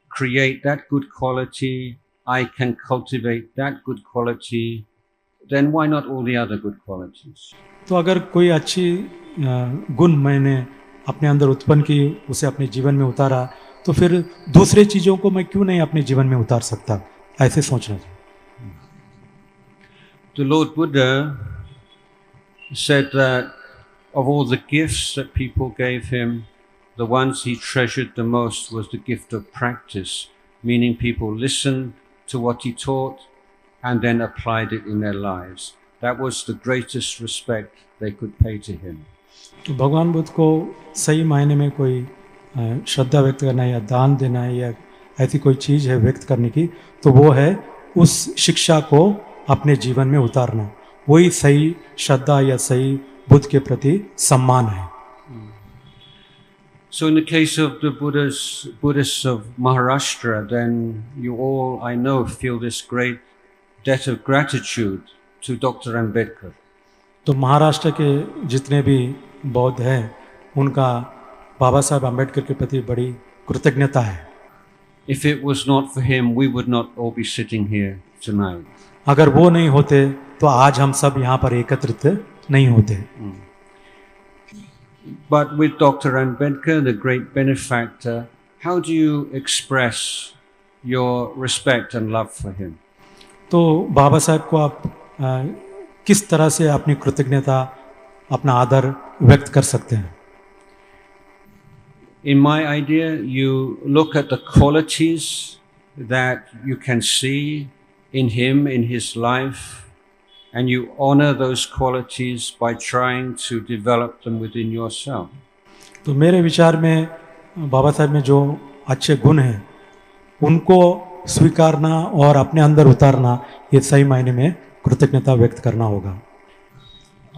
create that good quality, I can cultivate that good quality, then why not all the other good qualities? तो अगर कोई अच्छी गुण मैंने अपने अंदर उत्पन्न की, उसे अपने जीवन में उतारा, तो फिर दूसरे चीज़ों को मैं क्यों नहीं अपने जीवन में उतार सकता. ऐसे सोचना चाहिए. The Lord Buddha said that of all the gifts that people gave him, the ones he treasured the most was the gift of practice, meaning people listened to what he taught and then applied it in their lives. That was the greatest respect they could pay to him. तो भगवान बुद्ध को सही मायने में कोई श्रद्धा व्यक्त करना या दान देना या ऐसी कोई चीज़ है व्यक्त करने की, तो वो है उस शिक्षा को अपने जीवन में उतारना. वही सही श्रद्धा या सही बुद्ध के प्रति सम्मान है. So in the case of the Buddhists of Maharashtra, then you all, I know, feel this great debt of gratitude to Dr. Ambedkar. तो महाराष्ट्र के जितने भी बौद्ध हैं उनका बाबा साहब अम्बेडकर के प्रति बड़ी कृतज्ञता है. If it was not for him, we would not all be sitting here tonight. अगर वो नहीं होते तो आज हम सब यहाँ पर एकत्रित नहीं होते. But with Dr. Ambedkar, the great benefactor, how do you express your respect and love for him? तो बाबा साहब को आप किस तरह से अपनी कृतज्ञता, अपना आदर व्यक्त कर सकते हैं? In my idea, you look at the qualities that you can see in him, in his life, and you honor those qualities by trying to develop them within yourself. तो मेरे विचार में बाबा साहब में जो अच्छे गुण हैं उनको स्वीकारना और अपने अंदर उतारना, ये सही मायने में कृतज्ञता व्यक्त करना होगा.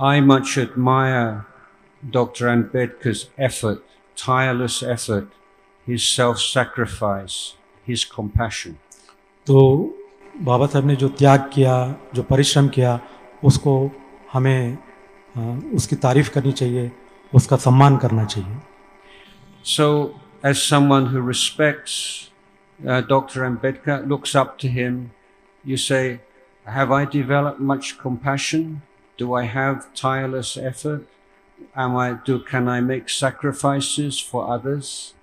I much admire Dr. Ambedkar's effort, tireless effort, his self-sacrifice, his compassion. तो बाबा साहब ने जो त्याग किया, जो परिश्रम किया, उसको हमें उसकी तारीफ करनी चाहिए, उसका सम्मान करना चाहिए. So, as someone who respects Dr. Ambedkar, looks up to him, you say, have I developed much compassion? Do I have tireless effort? Can I make sacrifices for others?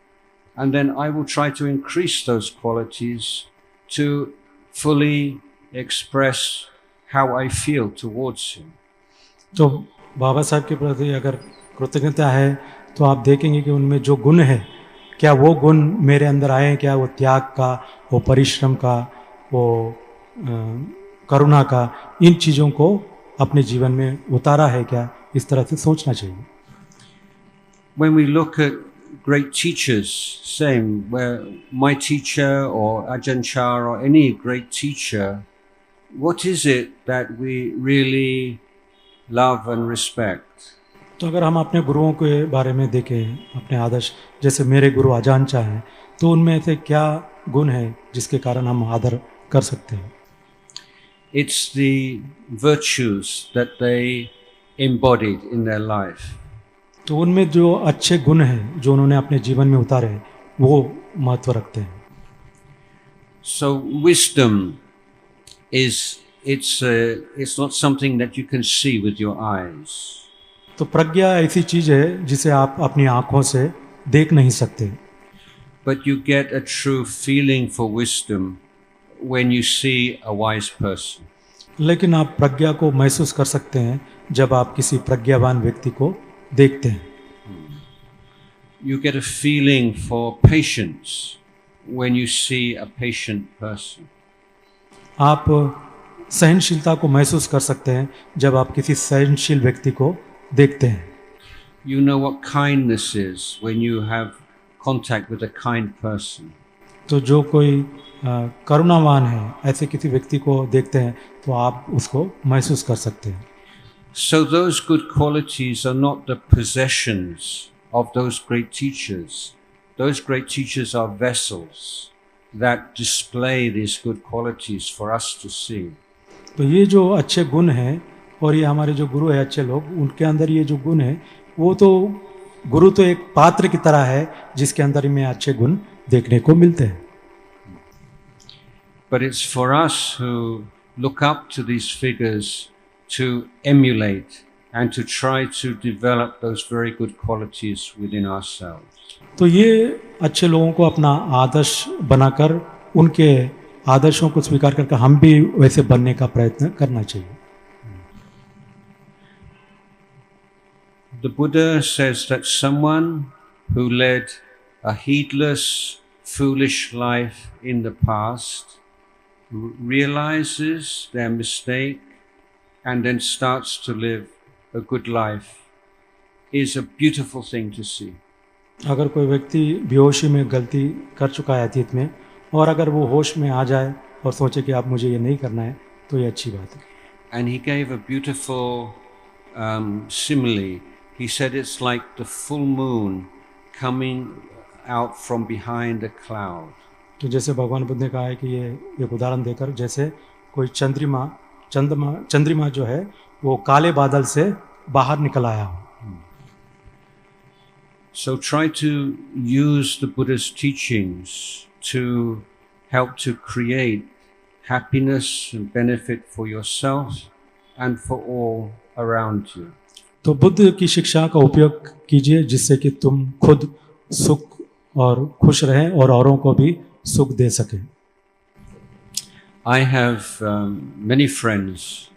And then I will try to increase those qualities to fully express how I feel towards him. तो बाबा साहब के प्रति अगर कृतज्ञता है तो आप देखेंगे कि उनमें जो गुण है, क्या वो गुण मेरे अंदर आए हैं, क्या वो त्याग का, वो परिश्रम का, वो करुणा का, इन चीज़ों को अपने जीवन में उतारा है क्या, इस तरह से सोचना चाहिए. When we look at great teachers, same, where my teacher or Ajahn Jayasaro or any great teacher, what is it that we really love and respect? तो अगर हम अपने गुरुओं के बारे में देखें, अपने आदर्श, जैसे मेरे गुरु आजान चा हैं, तो उनमें से क्या गुण है जिसके कारण हम आदर कर सकते हैं। It's the virtues that they embodied in their life. तो उनमें जो अच्छे गुण हैं जो उन्होंने अपने जीवन में उतारे हैं वो महत्व रखते हैं। So wisdom it's not something that you can see with your eyes. तो प्रज्ञा ऐसी चीज है जिसे आप अपनी आंखों से देख नहीं सकते, But you get a true feeling for wisdom when you see a wise person. लेकिन आप प्रज्ञा को महसूस कर सकते हैं जब आप किसी प्रज्ञावान व्यक्ति को देखते हैं। You get a feeling for patience when you see a patient person. आप सहनशीलता को महसूस कर सकते हैं जब आप किसी सहनशील व्यक्ति को देखते हैं। You know what kindness is when you have contact with a kind person. तो जो कोई करुणावान है ऐसे किसी व्यक्ति को देखते हैं तो आप उसको महसूस कर सकते हैं। So those good qualities are not the possessions of those great teachers. Those great teachers are vessels that display these good qualities for us to see. तो ये जो अच्छे गुण हैं और ये हमारे जो गुरु है अच्छे लोग, उनके अंदर ये जो गुण है वो तो गुरु तो एक पात्र की तरह है जिसके अंदर में अच्छे गुण देखने को मिलते हैं। But it's for us who look up to these figures to emulate and to try to develop those very good qualities within ourselves. तो ये अच्छे लोगों को अपना आदर्श बनाकर उनके आदर्शों को स्वीकार करके हम भी वैसे बनने का प्रयत्न करना चाहिए। The Buddha says that someone who led a heedless, foolish life in the past realizes their mistake and then starts to live a good life is a beautiful thing to see. अगर कोई व्यक्ति बेहोशी में गलती कर चुका है अतीत में और अगर वो होश में आ जाए और सोचे कि अब मुझे ये नहीं करना है तो ये अच्छी बात है। And he gave a beautiful simile. He said it's like the full moon coming out from behind a cloud. तो जैसे भगवान बुद्ध ने कहा है कि ये एक उदाहरण देकर जैसे कोई चंद्रमा जो है वो काले बादल से बाहर निकल आया हो। So try to use the Buddha's teachings to help to create happiness and benefit for yourself and for all around you. तो बुद्ध की शिक्षा का उपयोग कीजिए जिससे कि तुम खुद सुख और खुश रहें और औरों को भी सुख दे सकें। I have many friends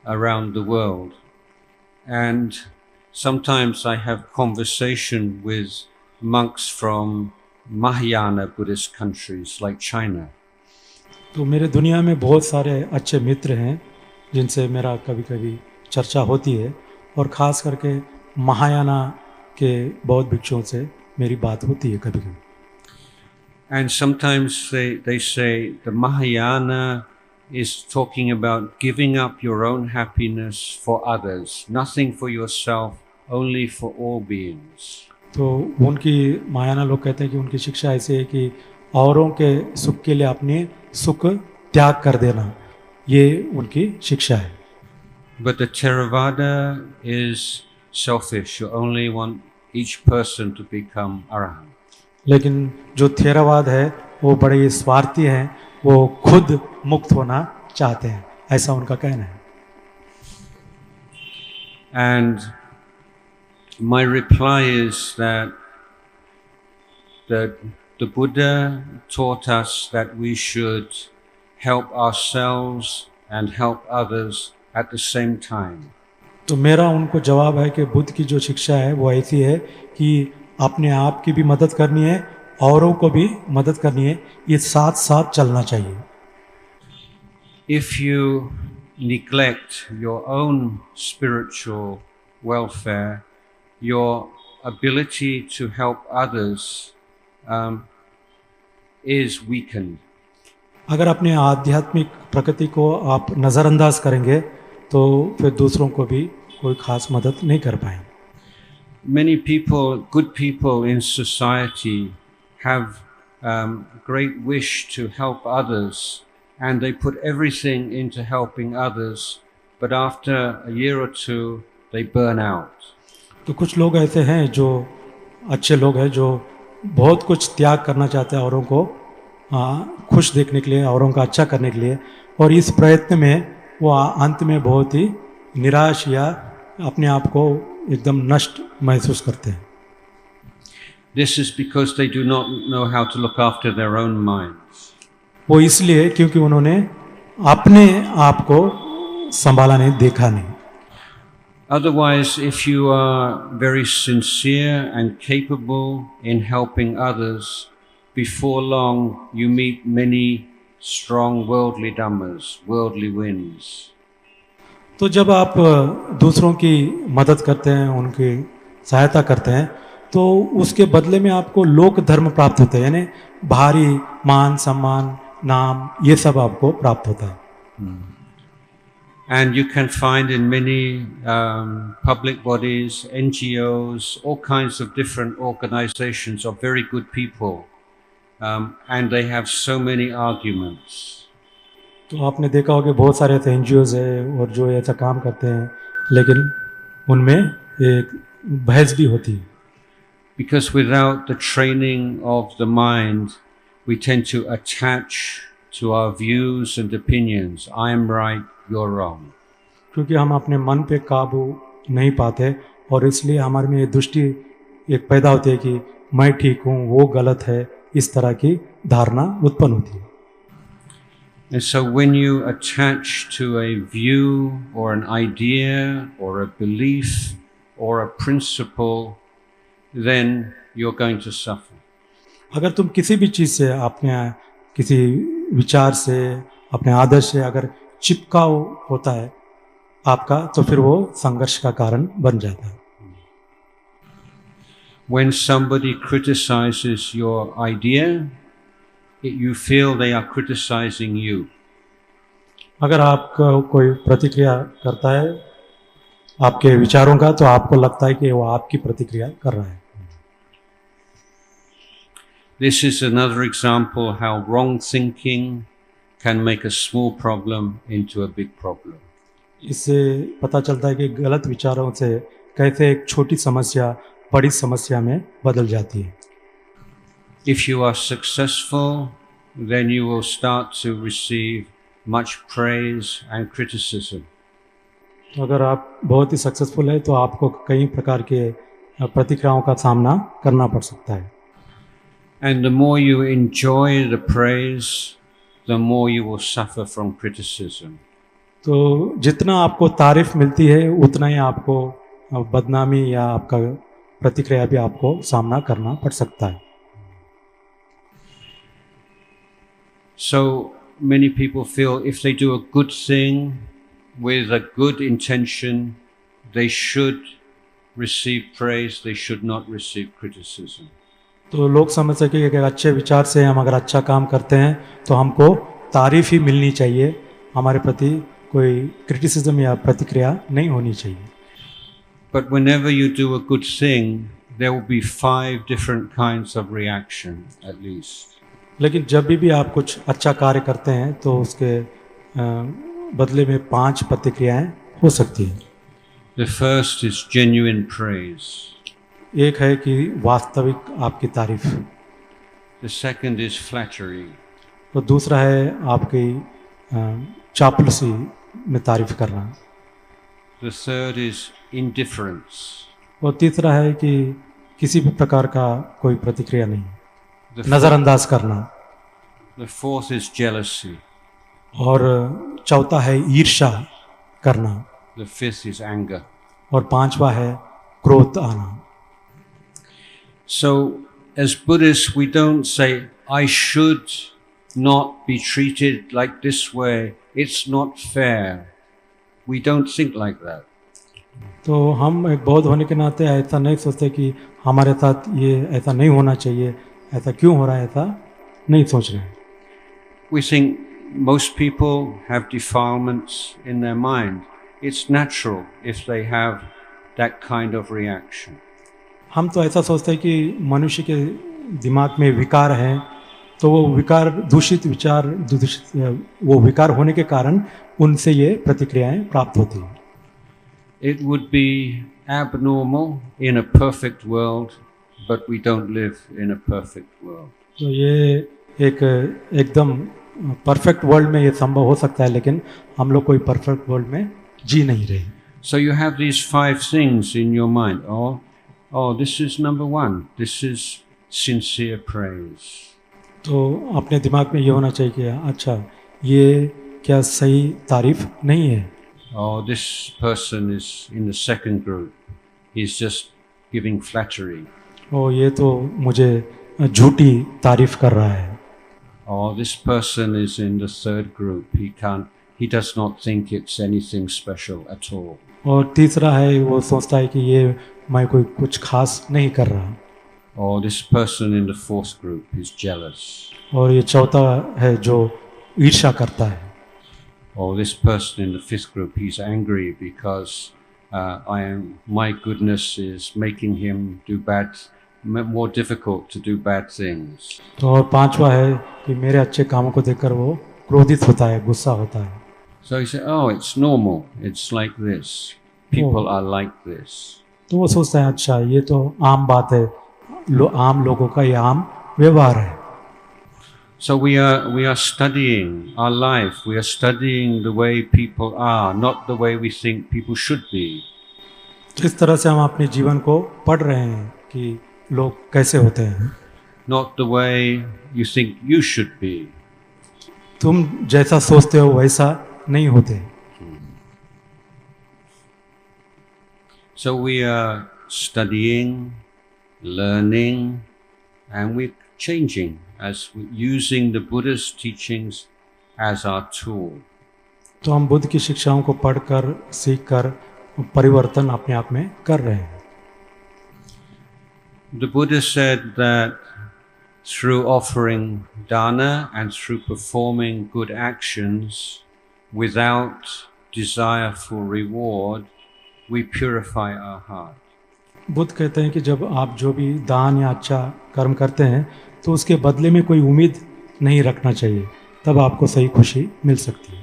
around the world, and sometimes I have conversation with monks from Mahayana Buddhist countries like China. तो मेरे दुनिया में बहुत सारे अच्छे मित्र हैं जिनसे मेरा कभी-कभी चर्चा होती है और ख़ास करके महायाना के बौद्ध भिक्षुओं से मेरी बात होती है कभी-कभी। And sometimes they say the Mahayana is talking about giving up your own happiness for others, nothing for yourself, only for all beings. तो उनकी महायाना लोग कहते हैं कि उनकी शिक्षा ऐसी है कि औरों के सुख के लिए अपने सुख त्याग कर देना, ये उनकी शिक्षा है। But the Theravada is selfish. You only want each person to become arahant. लेकिन जो थेरवाद है वो बड़े स्वार्थी हैं, वो खुद मुक्त होना चाहते हैं, ऐसा उनका कहना है। And my reply is that the Buddha taught us that we should help ourselves and help others at the same time. तो मेरा उनको जवाब है कि बुद्ध की जो शिक्षा है वो ऐसी है कि अपने आप की भी मदद करनी है, औरों को भी मदद करनी है, ये साथ साथ चलना चाहिए। If you neglect your own spiritual welfare, your ability to help others is weakened. अगर अपने आध्यात्मिक प्रकृति को आप नज़रअंदाज करेंगे तो फिर दूसरों को भी कोई खास मदद नहीं कर पाएंगे। Many people, good people in society have great wish to help others, and they put everything into helping others, but after a year or two they burn out. तो कुछ लोग ऐसे हैं जो अच्छे लोग हैं जो बहुत कुछ त्याग करना चाहते हैं औरों को खुश देखने के लिए, औरों का अच्छा करने के लिए, और इस प्रयत्न में वो अंत में बहुत ही निराश या अपने आप को एकदम नष्ट महसूस करते हैं. This is because they do not know how to look after their own minds. वो इसलिए क्योंकि उन्होंने अपने आप को संभाला नहीं, देखा नहीं. Otherwise, if you are very sincere and capable in helping others, before long you meet many strong worldly dhammas, worldly winds. तो जब आप दूसरों की मदद करते हैं, उनकी सहायता करते हैं, तो उसके बदले में आपको लोक धर्म प्राप्त होता है, यानी भारी मान सम्मान नाम ये सब आपको प्राप्त होता है. And you can find in many public bodies, NGOs, all kinds of different organizations of very good people, and they have so many arguments. तो आपने देखा होगा बहुत सारे ऐसे NGOs हैं और जो ऐसा काम करते हैं, लेकिन उनमें एक बहस भी होती है. Because without the training of the mind, we tend to attach to our views and opinions. I am right, you're wrong. क्योंकि हम अपने मन पे काबू नहीं पाते और इसलिए हमारे में ये दृष्टि एक पैदा होती है कि मैं ठीक हूँ, वो गलत है, इस तरह की धारणा उत्पन्न होती है. And so when you attach to a view or an idea or a belief or a principle, then you're going to suffer. अगर तुम किसी भी चीज़ से, अपने किसी विचार से, अपने आदर्श से अगर चिपकाव होता है आपका, तो फिर वो संघर्ष का कारण बन जाता है. When somebody criticizes your idea, you feel they are criticizing you. अगर आपका कोई प्रतिक्रिया करता है आपके विचारों का, तो आपको लगता है कि वो आपकी प्रतिक्रिया कर रहा है. This is another example how wrong thinking can make a small problem into a big problem. इससे पता चलता है कि गलत विचारों से कैसे एक छोटी समस्या बड़ी समस्या में बदल जाती है. If you are successful, then you will start to receive much praise and criticism. अगर आप बहुत ही सक्सेसफुल है तो आपको कई प्रकार के प्रतिक्रियाओं का सामना करना पड़ सकता है. And the more you enjoy the praise, the more you will suffer from criticism. तो जितना आपको तारीफ मिलती है उतना ही आपको बदनामी या आपका प्रतिक्रिया भी आपको सामना करना पड़ सकता है. So many people feel if they do a good thing with a good intention, they should receive praise, they should not receive criticism. तो लोग समझते हैं कि अच्छे विचार से हम अगर अच्छा काम करते हैं तो हमको तारीफ ही मिलनी चाहिए, हमारे प्रति कोई क्रिटिसिज्म या प्रतिक्रिया नहीं होनी चाहिए. But whenever you do a good thing, there will be 5 different kinds of reaction at least. लेकिन जब भी आप कुछ अच्छा कार्य करते हैं तो उसके बदले में 5 प्रतिक्रियाएं हो सकती हैं. The first is genuine praise. एक है कि वास्तविक आपकी तारीफ. The second is flattery. तो दूसरा है आपकी चापलूसी में तारीफ करना. The third is indifference. और तीसरा है कि किसी भी प्रकार का कोई प्रतिक्रिया नहीं, नज़रअंदाज करना. The fourth is jealousy. और चौथा है ईर्ष्या करना. The fifth is anger. और 5वां है क्रोध आना. So as Buddhists, we don't say, I should not be treated like this way, it's not fair. We don't think like that. तो हम एक बौद्ध होने के नाते ऐसा नहीं सोचते कि हमारे साथ ये ऐसा नहीं होना चाहिए, ऐसा क्यों हो रहा है, ऐसा नहीं सोच रहे. We think most people have defilements in their mind. It's natural if they have that kind of reaction. हम तो ऐसा सोचते हैं कि मनुष्य के दिमाग में विकार हैं तो वो विकार दूषित विचार वो विकार होने के कारण उनसे ये प्रतिक्रियाएं प्राप्त होती हैं. It would be abnormal in a perfect world, but we don't live in a perfect world. तो ये एक एकदम परफेक्ट वर्ल्ड में ये संभव हो सकता है, लेकिन हम लोग कोई परफेक्ट वर्ल्ड में जी नहीं रहे. So you have these 5 things in your mind. Oh, this is number 1. This is sincere praise. तो अपने दिमाग में ये होना चाहिए कि अच्छा, ये क्या सही तारीफ नहीं है. Oh, this person is in the second group. He's just giving flattery. ओ ये तो मुझे झूठी तारीफ कर रहा है. Oh, this person is in the third group. He does not think it's anything special at all. और तीसरा है, वो सोचता है कि ये मैं कोई कुछ खास नहीं कर रहा. Or this person in the fourth group is jealous. और ये चौथा है जो ईर्ष्या करता है. Or this person in the fifth group, he's angry because my goodness is making him do more difficult to do bad things. तो और पांचवा है कि मेरे अच्छे कामों को देखकर वो क्रोधित होता है, गुस्सा होता है. So he said, oh, it's normal. It's like this. People are like this. तो वो सोचता है अच्छा, ये तो आम बात है, आम लोगों का ये आम व्यवहार है. So we are studying our life. We are studying the way people are, not the way we think people should be. इस तरह से हम अपने जीवन को पढ़ रहे हैं कि लोग कैसे होते हैं. Not the way you think you should be. तुम जैसा सोचते हो वैसा नहीं होते. So we are studying, learning, and we're changing as we're using the Buddha's teachings as our tool. तो हम बुद्ध की शिक्षाओं को पढ़कर, सीखकर परिवर्तन अपने आप में कर रहे हैं. The Buddha said that through offering dana and through performing good actions without desire for reward, we purify our heart. Buddha कहते हैं कि जब आप जो भी दान या अच्छा कर्म करते हैं तो उसके बदले में कोई उम्मीद नहीं रखना चाहिए, तब आपको सही खुशी मिल सकती है.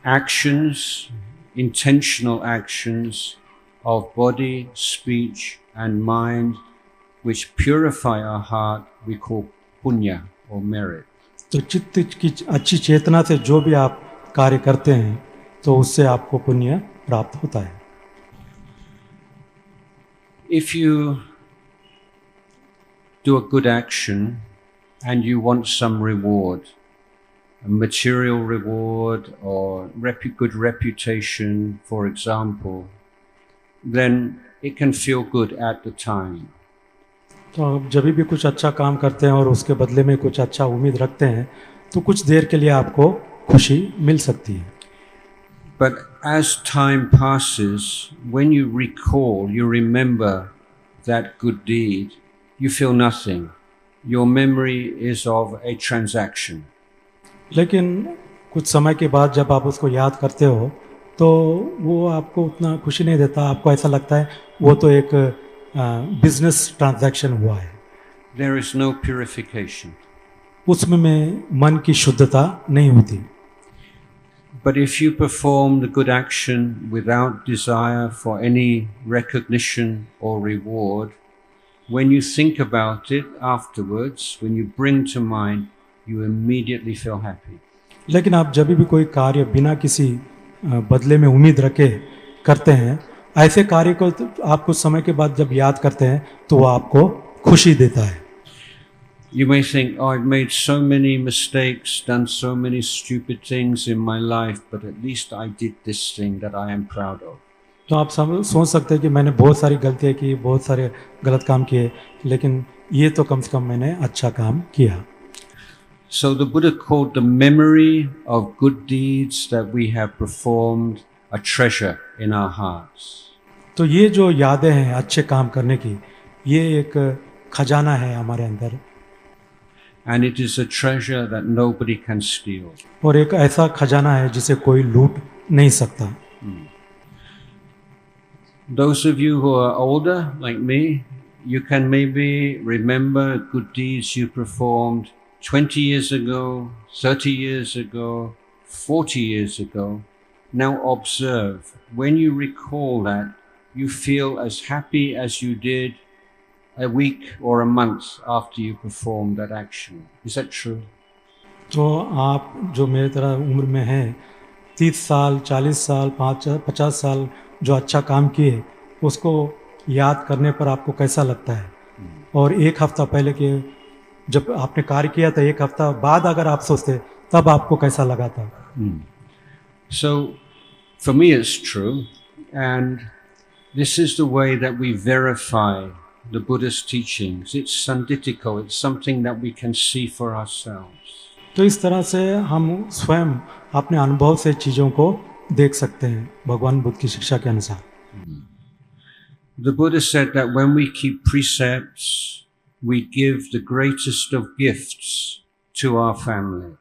Actions, intentional actions of body, speech and mind which purify our heart, we call punya or merit. तो चित्त की अच्छी चेतना से जो भी आप कार्य करते हैं तो उससे आपको पुण्य प्राप्त होता है. If you do a good action and you want some reward, a material reward or good reputation, for example, then it can feel good at the time. तो आप जब भी कुछ अच्छा काम करते हैं और उसके बदले में कुछ अच्छा उम्मीद रखते हैं तो कुछ देर के लिए आपको खुशी मिल सकती है. But as time passes, when you recall, you remember that good deed, you feel nothing. Your memory is of a transaction. लेकिन कुछ समय के बाद जब आप उसको याद करते हो तो वो आपको उतना खुशी नहीं देता. आपको ऐसा लगता है वो तो एक बिजनेस ट्रांजैक्शन हुआ है. There is no purification. उसमें मन की शुद्धता नहीं होती. But if you perform the good action without desire for any recognition or reward, when you think about it afterwards, when you bring to mind, you immediately feel happy. लेकिन आप जब भी कोई कार्य बिना किसी बदले में उम्मीद रखे करते हैं, ऐसे कार्य को आप कुछ समय के बाद जब याद करते हैं तो वो आपको खुशी देता है. You may think, oh, I've made so many mistakes, done so many stupid things in my life, but at least I did this thing that I am proud of. तो आप सोच सकते हैं कि मैंने बहुत सारी गलतियाँ की, बहुत सारे गलत काम किए, लेकिन ये तो कम से कम मैंने अच्छा काम किया. So the Buddha called the memory of good deeds that we have performed a treasure in our hearts. तो ये जो यादें हैं अच्छे काम करने की, ये एक खजाना है हमारे अंदर. And it is a treasure that nobody can steal. और एक ऐसा खजाना है जिसे कोई लूट नहीं सकता. Those of you who are older, like me, you can maybe remember good deeds you performed 20 years ago, 30 years ago, 40 years ago. Now observe, when you recall that, you feel as happy as you did a week or a month after you performed that action. Is that true? तो आप जो मेरे तरह उम्र में हैं 30 साल 40 साल 50 साल जो अच्छा काम किए उसको याद करने पर आपको कैसा लगता है और एक हफ्ता पहले के जब आपने कार्य किया था एक हफ्ता बाद अगर आप सोचते तब आपको कैसा लगा था? So for me it's true, and this is the way that we verify the Buddhist teachings. It's sanditiko, it's something that we can see for ourselves. तो इस तरह से हम स्वयं अपने अनुभव से चीज़ों को देख सकते हैं भगवान बुद्ध की शिक्षा के अनुसार. The Buddha said that when we keep precepts, we give the greatest of gifts to our family.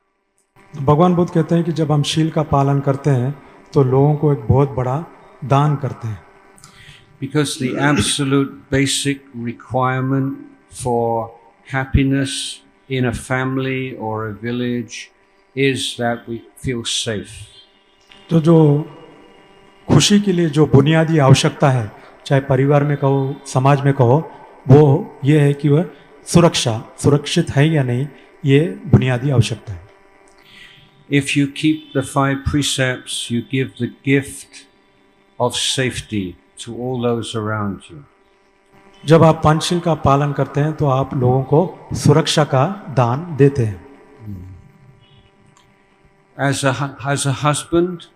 भगवान बुद्ध कहते हैं कि जब हम शील का पालन करते हैं तो लोगों को एक बहुत बड़ा दान करते हैं. Because the absolute basic requirement for happiness in a family or a village is that we feel safe. तो जो खुशी के लिए जो बुनियादी आवश्यकता है चाहे परिवार में कहो समाज में कहो वो ये है कि वह सुरक्षित है या नहीं ये बुनियादी आवश्यकता है. If you keep the 5 precepts, you give the gift of safety to all those around you. जब आप पंचशील का पालन करते हैं तो आप लोगों को सुरक्षा का दान देते हैं. As a husband,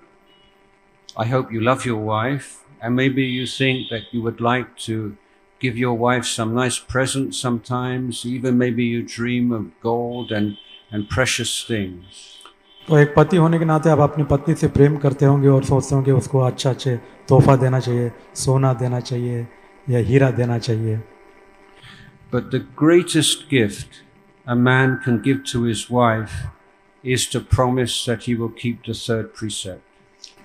I hope you love your wife, and maybe you think that you would like to give your wife some nice presents sometimes, even maybe you dream of gold and precious things. तो एक पति होने के नाते आप अपनी पत्नी से प्रेम करते होंगे और सोचते होंगे उसको अच्छे तोहफा देना चाहिए, सोना देना चाहिए या हीरा देना चाहिए. But the greatest gift a man can give to his wife is to promise that he will keep the 3rd precept.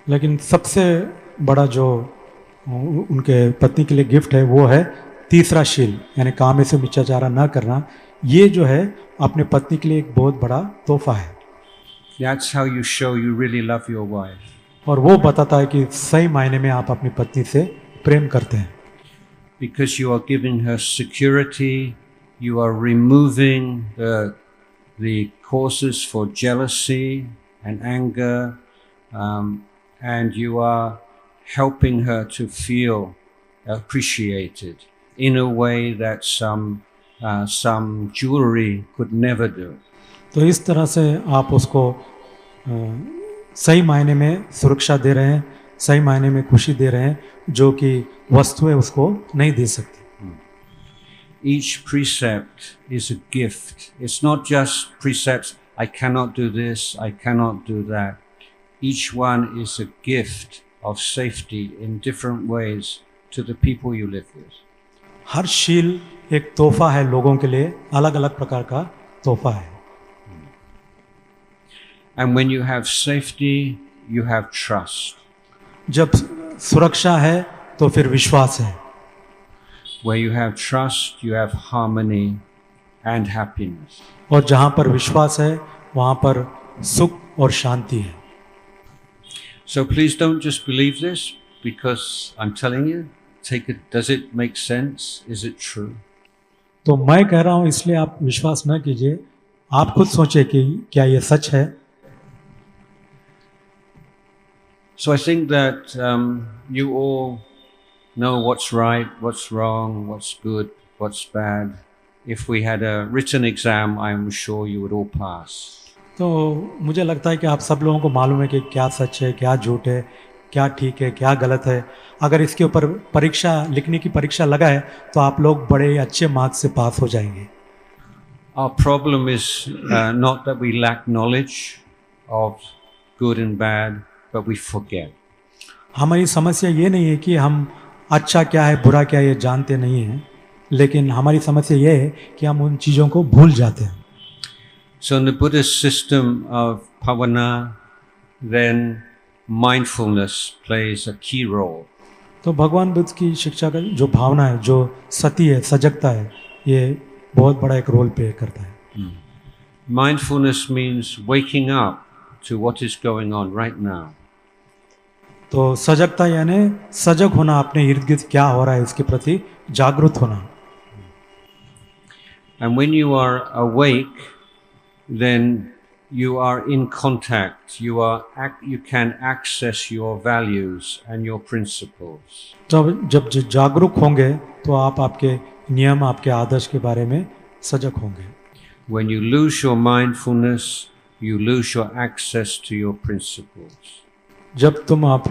लेकिन सबसे बड़ा जो उनके पत्नी के लिए गिफ्ट है वो है तीसरा शील यानी काम से मिथ्याचार न करना. ये जो है अपने पत्नी के लिए एक बहुत बड़ा तोहफा है. That's how you show you really love your wife. और वो बताता है कि सही मायने में आप अपनी पत्नी से प्रेम करते हैं. Because you are giving her security, you are removing the causes for jealousy and anger, and you are helping her to feel appreciated in a way that some jewelry could never do. तो इस तरह से आप उसको सही मायने में सुरक्षा दे रहे हैं, सही मायने में खुशी दे रहे हैं जो कि वस्तुएं उसको नहीं दे सकती. Each precept is a gift. It's not just precepts, I cannot do this, I cannot do that. Each one is a gift of safety in different ways to the people you live with. हर शील एक तोहफा है लोगों के लिए, अलग अलग प्रकार का तोहफा है. And when you have safety, you have trust. जब सुरक्षा है तो फिर विश्वास है. Where you have trust, you have harmony and happiness. और जहाँ पर विश्वास है वहाँ पर सुख और शांति है. So please don't just believe this because I'm telling you. Take it. Does it make sense? Is it true? तो मैं कह रहा हूँ इसलिए आप विश्वास न कीजिए, आप खुद सोचिए कि क्या ये सच है. So I think that you all know what's right, what's wrong, what's good, what's bad. If we had a written exam, I'm sure you would all pass. तो मुझे लगता है कि आप सब लोगों को मालूम है कि क्या सच है, क्या झूठ है, क्या ठीक है, क्या गलत है. अगर इसके ऊपर परीक्षा लिखने की परीक्षा लगा है तो आप लोग बड़े अच्छे मार्क्स से पास हो जाएंगे. Our problem is not that we lack knowledge of good and bad, but we forget. हमारी समस्या ये नहीं है कि हम अच्छा क्या है बुरा क्या है ये जानते नहीं हैं, लेकिन हमारी समस्या ये है कि हम उन चीज़ों को भूल जाते हैं. So in the Buddhist system of bhavana, then mindfulness plays a key role. तो भगवान बुद्ध की शिक्षा का जो भावना है, जो सती है, सजगता है, ये बहुत बड़ा एक रोल प्ले करता है. Mindfulness means waking up to what is going on right now. तो सजगता यानी सजग होना, अपने इर्द गिर्द क्या हो रहा है उसके प्रति जागरूक होना। And when you are awake, then you are in contact. You can access your values and your principles. जब जागरूक होंगे तो आप आपके नियम, आपके आदर्श के बारे में सजग होंगे। When you lose your mindfulness, you lose your access to your principles. जब तुम आप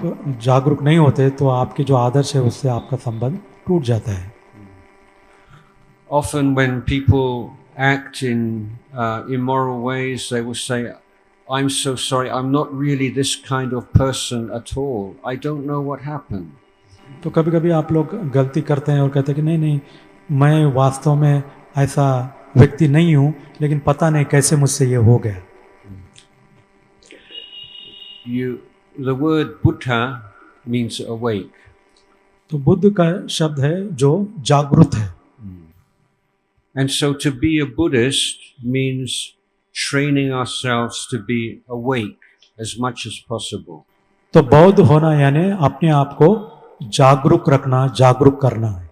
जागरूक नहीं होते तो आपके जो आदर्श है उससे आपका संबंध टूट जाता है। Often when people act in immoral ways, they will say, I'm so sorry, I'm not really this kind of person at all. I don't know what happened. तो कभी कभी आप लोग गलती करते हैं और कहते हैं कि नहीं नहीं, मैं वास्तव में ऐसा व्यक्ति नहीं हूँ, लेकिन पता नहीं कैसे मुझसे ये हो गया। The word Buddha means awake. तो बुद्ध का शब्द है जो जागरूक है। And so to be a Buddhist means training ourselves to be awake as much as possible. तो बौद्ध होना यानी अपने आप को जागरूक रखना, जागरूक करना है।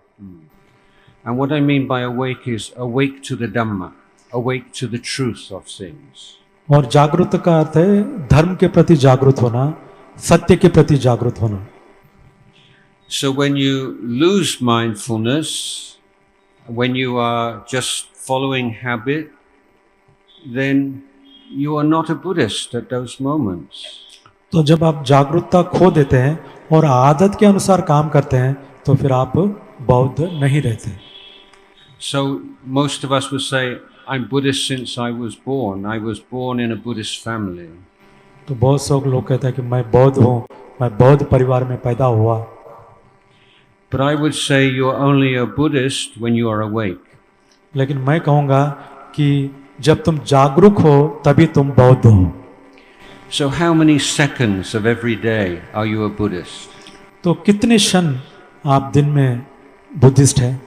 And what I mean by awake is awake to the Dhamma, awake to the truth of things. और जागरूक का अर्थ है धर्म के प्रति जागरूक होना, सत्य के प्रति जागरूक होना। So when you lose mindfulness, when you are just following habit, then you are not a Buddhist at those moments. तो जब आप जागरूकता खो देते हैं और आदत के अनुसार काम करते हैं तो फिर आप बौद्ध नहीं रहते। So most of us would say, I'm Buddhist since I was born. I was born in a Buddhist family. तो बहुत से लोग कहते हैं कि मैं बौद्ध हूँ, मैं बौद्ध परिवार में पैदा हुआ। But I would say you're only a Buddhist when you are awake. लेकिन मैं कहूँगा कि जब तुम जागरूक हो तभी तुम बौद्ध हो। So how many seconds of every day are you a Buddhist? तो कितने क्षण आप दिन में बुद्धिस्ट हैं?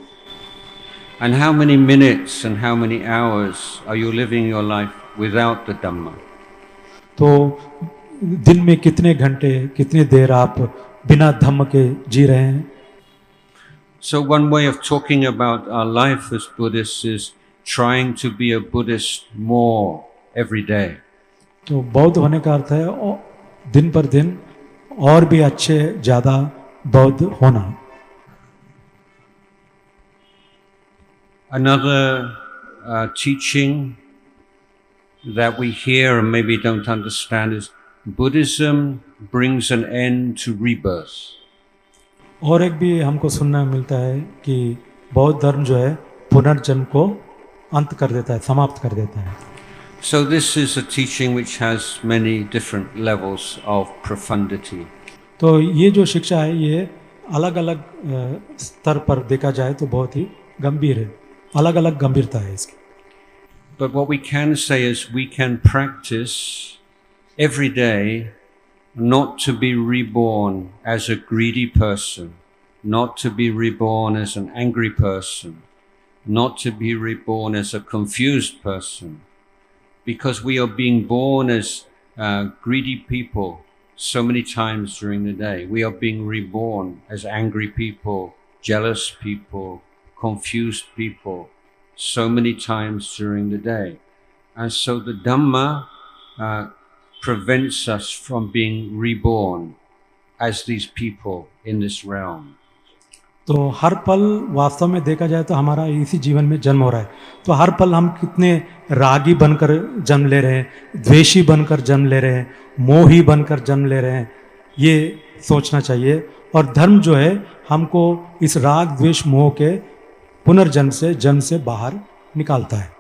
And how many minutes and how many hours are you living your life without the Dhamma? तो दिन में कितने घंटे, कितनी देर आप बिना धम्म के जी रहे हैं? So one way of talking about our life as Buddhists is trying to be a Buddhist more every day. तो बौद्ध होने का अर्थ है दिन पर दिन और भी अच्छे, ज़्यादा बौद्ध होना। Another teaching that we hear and maybe don't understand is Buddhism brings an end to rebirth. और एक भी हमको सुनना मिलता है कि बौद्ध धर्म जो है पुनर्जन्म को अंत कर देता है, समाप्त कर देता है। So this is a teaching which has many different levels of profundity. तो ये जो शिक्षा है ये अलग अलग स्तर पर देखा जाए तो बहुत ही गंभीर है, अलग अलग गंभीरता है इसकी। But what we can say is we can practice every day not to be reborn as a greedy person, not to be reborn as an angry person, not to be reborn as a confused person, because we are being born as greedy people so many times during the day. We are being reborn as angry people, jealous people, confused people so many times during the day. And so the Dhamma prevents us from being reborn as these people in this realm. तो हर पल वास्तव में देखा जाए तो हमारा इसी जीवन में जन्म हो रहा है। तो हर पल हम कितने रागी बनकर जन्म ले रहे हैं, द्वेषी बनकर जन्म ले रहे हैं, मोही बनकर जन्म ले रहे हैं, ये सोचना चाहिए। और धर्म जो है हमको इस राग द्वेष मोह के पुनर्जन्म से, जन्म से बाहर निकालता है।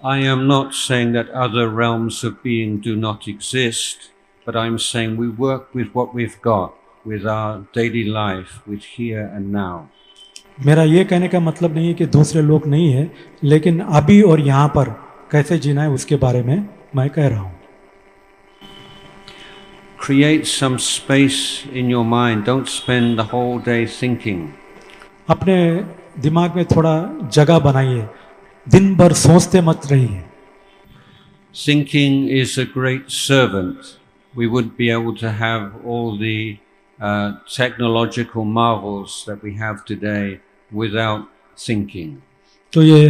I am not saying that other realms of being do not exist, but I'm saying we work with what we've got, with our daily life, with here and now. मेरा ये कहने का मतलब नहीं है कि दूसरे लोग नहीं है, लेकिन अभी और यहाँ पर कैसे जीना है उसके बारे में मैं कह रहा हूँ। Create some space in your mind. Don't spend the whole day thinking. अपने दिमाग में थोड़ा जगह बनाइए, दिन भर सोचते मत रहिए। thinking is a great servant. We wouldn't be able to have all the technological marvels that we have today without thinking. तो ये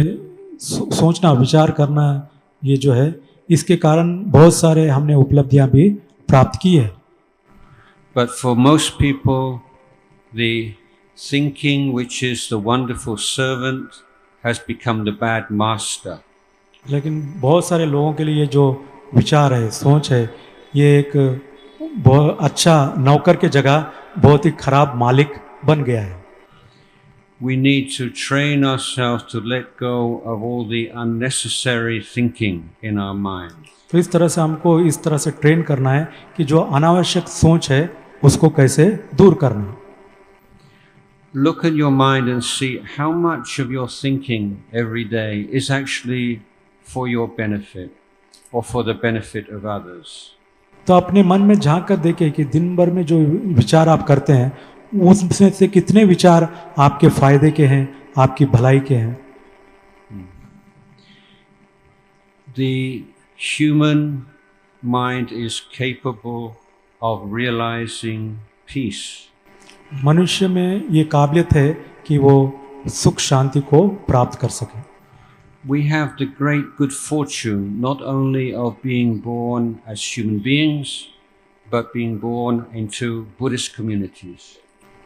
सोचना विचार करना ये जो है इसके कारण बहुत सारे हमने उपलब्धियां भी प्राप्त की है. But for most people, the thinking, which is the wonderful servant, has become the bad master. लेकिन बहुत सारे लोगों के लिए जो विचार है सोच है ये एक बहुत अच्छा नौकर के जगह बहुत ही खराब मालिक बन गया है. We need to train ourselves to let go of all the unnecessary thinking in our mind. तो इस तरह से हमको इस तरह से ट्रेन करना है कि जो अनावश्यक सोच है उसको कैसे दूर करना. Look at your mind and see how much of your thinking every day is actually for your benefit or for the benefit of others. तो अपने मन में झांक कर देखें कि दिन भर में जो विचार आप करते हैं उसमें से कितने विचार आपके फायदे के हैं, आपकी भलाई के हैं. The human mind is capable of realizing peace. मनुष्य में ये काबिलियत है कि वो सुख शांति को प्राप्त कर सके. We have the great good fortune not only of being born as human beings, but being born into Buddhist communities.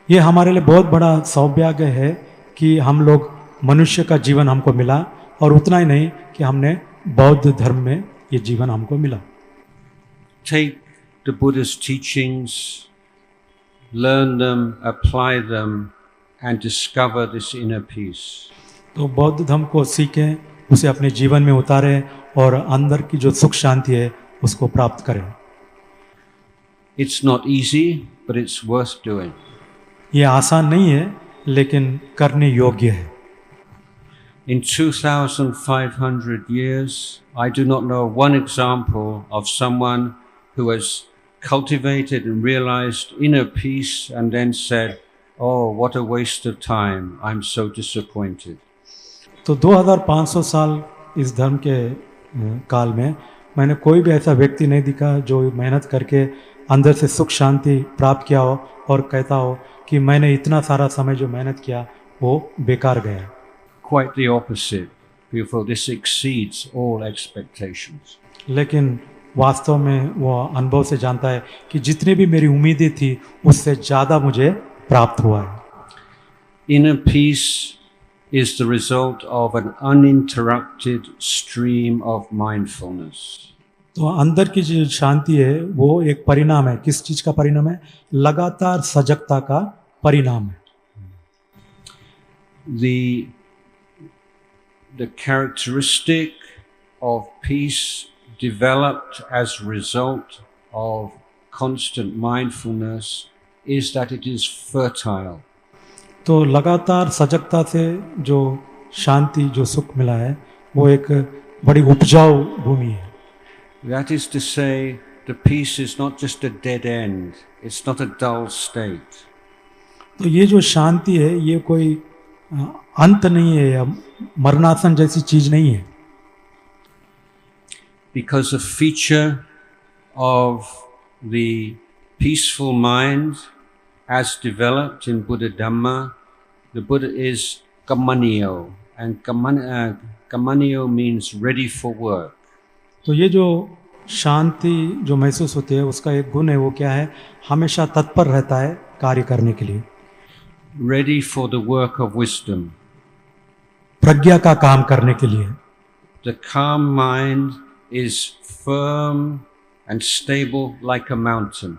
ये हमारे लिए बहुत बड़ा सौभाग्य है कि हम लोग मनुष्य का जीवन हमको मिला और उतना ही नहीं कि हमने बौद्ध धर्म में ये जीवन हमको मिला. Take the Buddha's teachings, learn them, apply them, and discover this inner peace. तो बौद्ध धर्म को सीखें, उसे अपने जीवन में उतारें और अंदर की जो सुख शांति है उसको प्राप्त करें. It's not easy, but it's worth doing. ये आसान नहीं है लेकिन करने योग्य है. In 2,500 years, I do not know one example of someone who has cultivated and realized inner peace and then said, "Oh, what a waste of time, I'm so disappointed." तो 2500 साल इस धर्म के काल में मैंने कोई भी ऐसा व्यक्ति नहीं दिखा जो मेहनत करके अंदर से सुख शांति प्राप्त किया हो और कहता हो कि मैंने इतना सारा समय जो मेहनत किया वो बेकार गया. Quite the opposite. Beautiful. This exceeds all expectations. लेकिन वास्तव में वो अनुभव से जानता है कि जितनी भी मेरी उम्मीदें थी उससे ज़्यादा मुझे प्राप्त हुआ है. Inner peace is the result of an uninterrupted stream of mindfulness. तो अंदर की जो शांति है वो एक परिणाम है. किस चीज का परिणाम है? लगातार सजगता का परिणाम है. The characteristic of peace developed as a result of constant mindfulness is that it is fertile. तो लगातार सजगता से जो शांति जो सुख मिला है वो एक बड़ी उपजाऊ भूमि है. That is to say, the peace is not just a dead end, it's not a dull state. तो ये जो शांति है ये कोई अंत नहीं है या मरणासन जैसी चीज नहीं है. Because a feature of the peaceful mind as developed in Buddha Dhamma, the Buddha is kamaniyo, and kamaniyo means ready for work. तो ये जो शांति जो महसूस होती है उसका एक गुण है वो क्या है? हमेशा तत्पर रहता है कार्य करने के लिए. Ready for the work of wisdom. प्रज्ञा का काम करने के लिए. The calm mind is firm and stable like a mountain.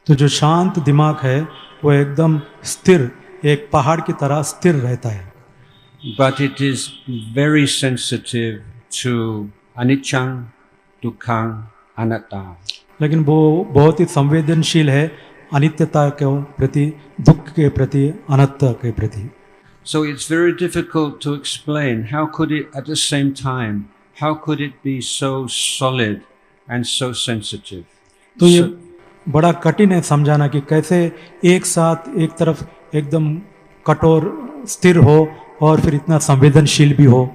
तो जो शांत दिमाग है वो एकदम स्थिर एक पहाड़ की तरह स्थिर रहता है. But it is very sensitive to anicca, दुखं, अनात्ता. लेकिन वो बहुत ही संवेदनशील है अनित्यता के प्रति, दुख के प्रति, अनात्ता के प्रति. So it's very difficult to explain how could it at the same time, how could it be so solid and so sensitive. तो ये बड़ा कठिन है समझाना कि कैसे एक साथ एक तरफ एकदम कठोर स्थिर हो और फिर इतना संवेदनशील भी हो.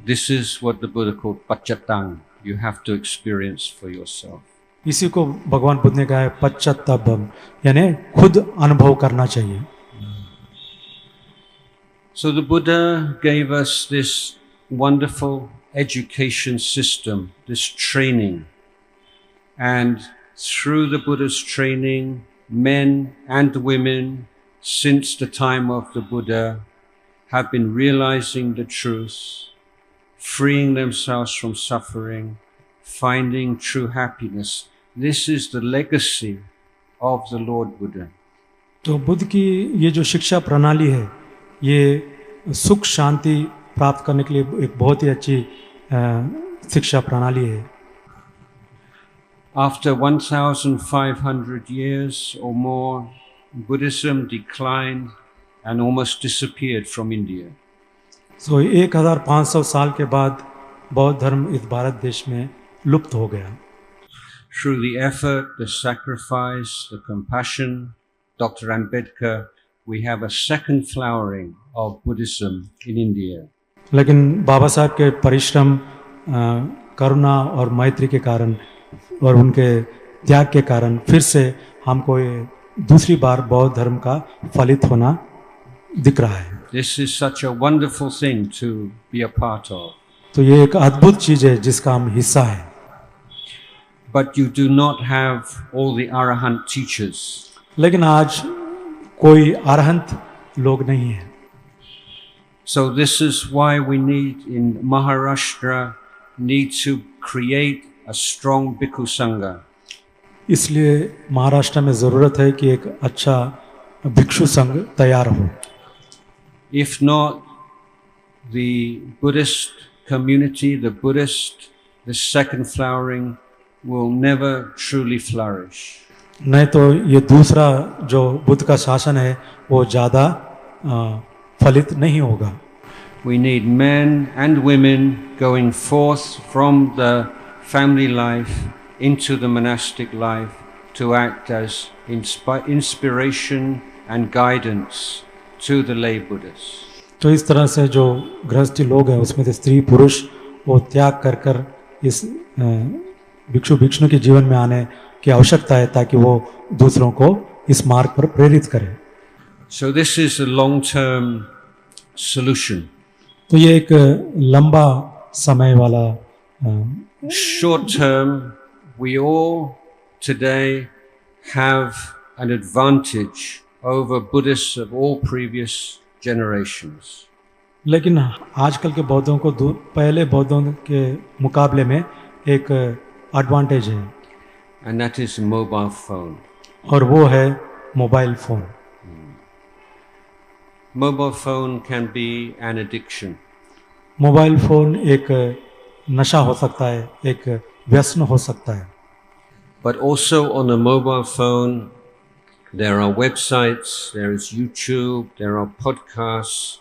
This is what the Buddha called paccattang. You have to experience for yourself. इसी को भगवान बुद्ध ने कहा है पश्चात्तापम, यानी खुद अनुभव करना चाहिए. So the Buddha gave us this wonderful education system, this training. And through the Buddha's training, men and women, since the time of the Buddha, have been realizing the truth, freeing themselves from suffering, finding true happiness. This is the legacy of the Lord Buddha. तो बुद्ध की ये जो शिक्षा प्रणाली है, ये सुख शांति प्राप्त करने के लिए एक बहुत ही अच्छी शिक्षा प्रणाली है. After 1,500 years or more, Buddhism declined and almost disappeared from India. So 1500 साल के बाद बौद्ध धर्म इस भारत देश में लुप्त हो गया. Through the effort, the sacrifice, the compassion, Dr. Ambedkar, we have a second flowering of Buddhism in India. लेकिन बाबा साहब के परिश्रम, करुणा और मैत्री के कारण और उनके त्याग के कारण फिर से हमको ये दूसरी बार बौद्ध धर्म का फलित होना दिख रहा है. This is such a wonderful thing to be a part of. तो ये एक अद्भुत चीज है जिसका हम हिस्सा है. But you do not have all the arahant teachers. लेकिन आज कोई अरहंत लोग नहीं है. So this is why we need in Maharashtra to create a strong bhikkhu sangha. इसलिए महाराष्ट्र में ज़रूरत है कि एक अच्छा भिक्षु संघ तैयार हो. If not, the Buddhist community, the second flowering will never truly flourish. नहीं तो ये दूसरा जो बुद्ध का शासन है वो ज़्यादा फलित नहीं होगा. We need men and women going forth from the family life into the monastic life to act as inspiration and guidance to the lay Buddhas. तो इस तरह से जो गृहस्थी लोग हैं उसमें से स्त्री पुरुष वो त्याग कर कर इस भिक्षु भिक्षु के जीवन में आने की आवश्यकता है ताकि वो दूसरों को इस मार्ग पर प्रेरित करें. So this is a long-term solution. तो ये एक लंबा समय वाला Short term, we all today have an advantage over Buddhists of all previous generations. लेकिन आजकल के बौद्धों को पहले बौद्धों के मुकाबले में एक एडवांटेज है. And that is a mobile phone. और वो है mobile phone. Mobile phone can be an addiction. Mobile phone एक नशा हो सकता है, एक व्यसन हो सकता है. But also on a mobile phone, there are websites, there is YouTube, there are podcasts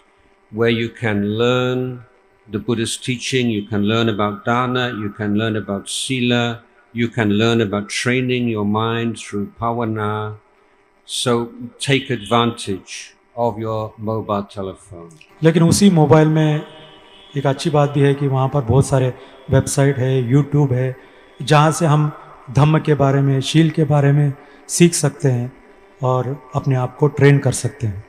where you can learn the Buddhist teaching, you can learn about dana, you can learn about sila, you can learn about training your mind through pavana. So take advantage of your mobile telephone. लेकिन उसी mobile में एक अच्छी बात भी है कि वहाँ पर बहुत सारे वेबसाइट है, यूट्यूब है, जहाँ से हम धम्म के बारे में, शील के बारे में सीख सकते हैं और अपने आप को ट्रेन कर सकते हैं.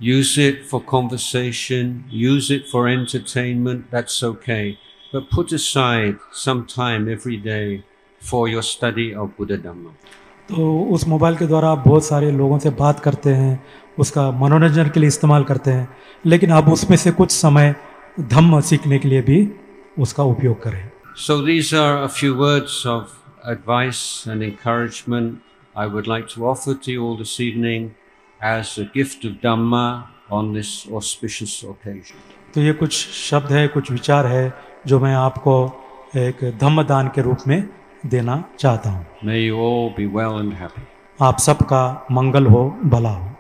Use it for conversation, use it for entertainment, that's okay. But put aside some time every day for your study of Buddha Dhamma. तो उस मोबाइल के द्वारा आप बहुत सारे लोगों से बात करते हैं, उसका मनोरंजन के लिए इस्तेमाल करते हैं, लेकिन आप उसमें से कुछ समय धम्म सीखने के लिए भी उसका उपयोग करें. So these are a few words of advice and encouragement I would like to offer to you all this evening as a gift of Dhamma on this auspicious occasion. तो ये कुछ शब्द है, कुछ विचार है जो मैं आपको एक धम्म दान के रूप में देना चाहता हूँ. May you all be well and happy. आप सबका मंगल हो, भला हो.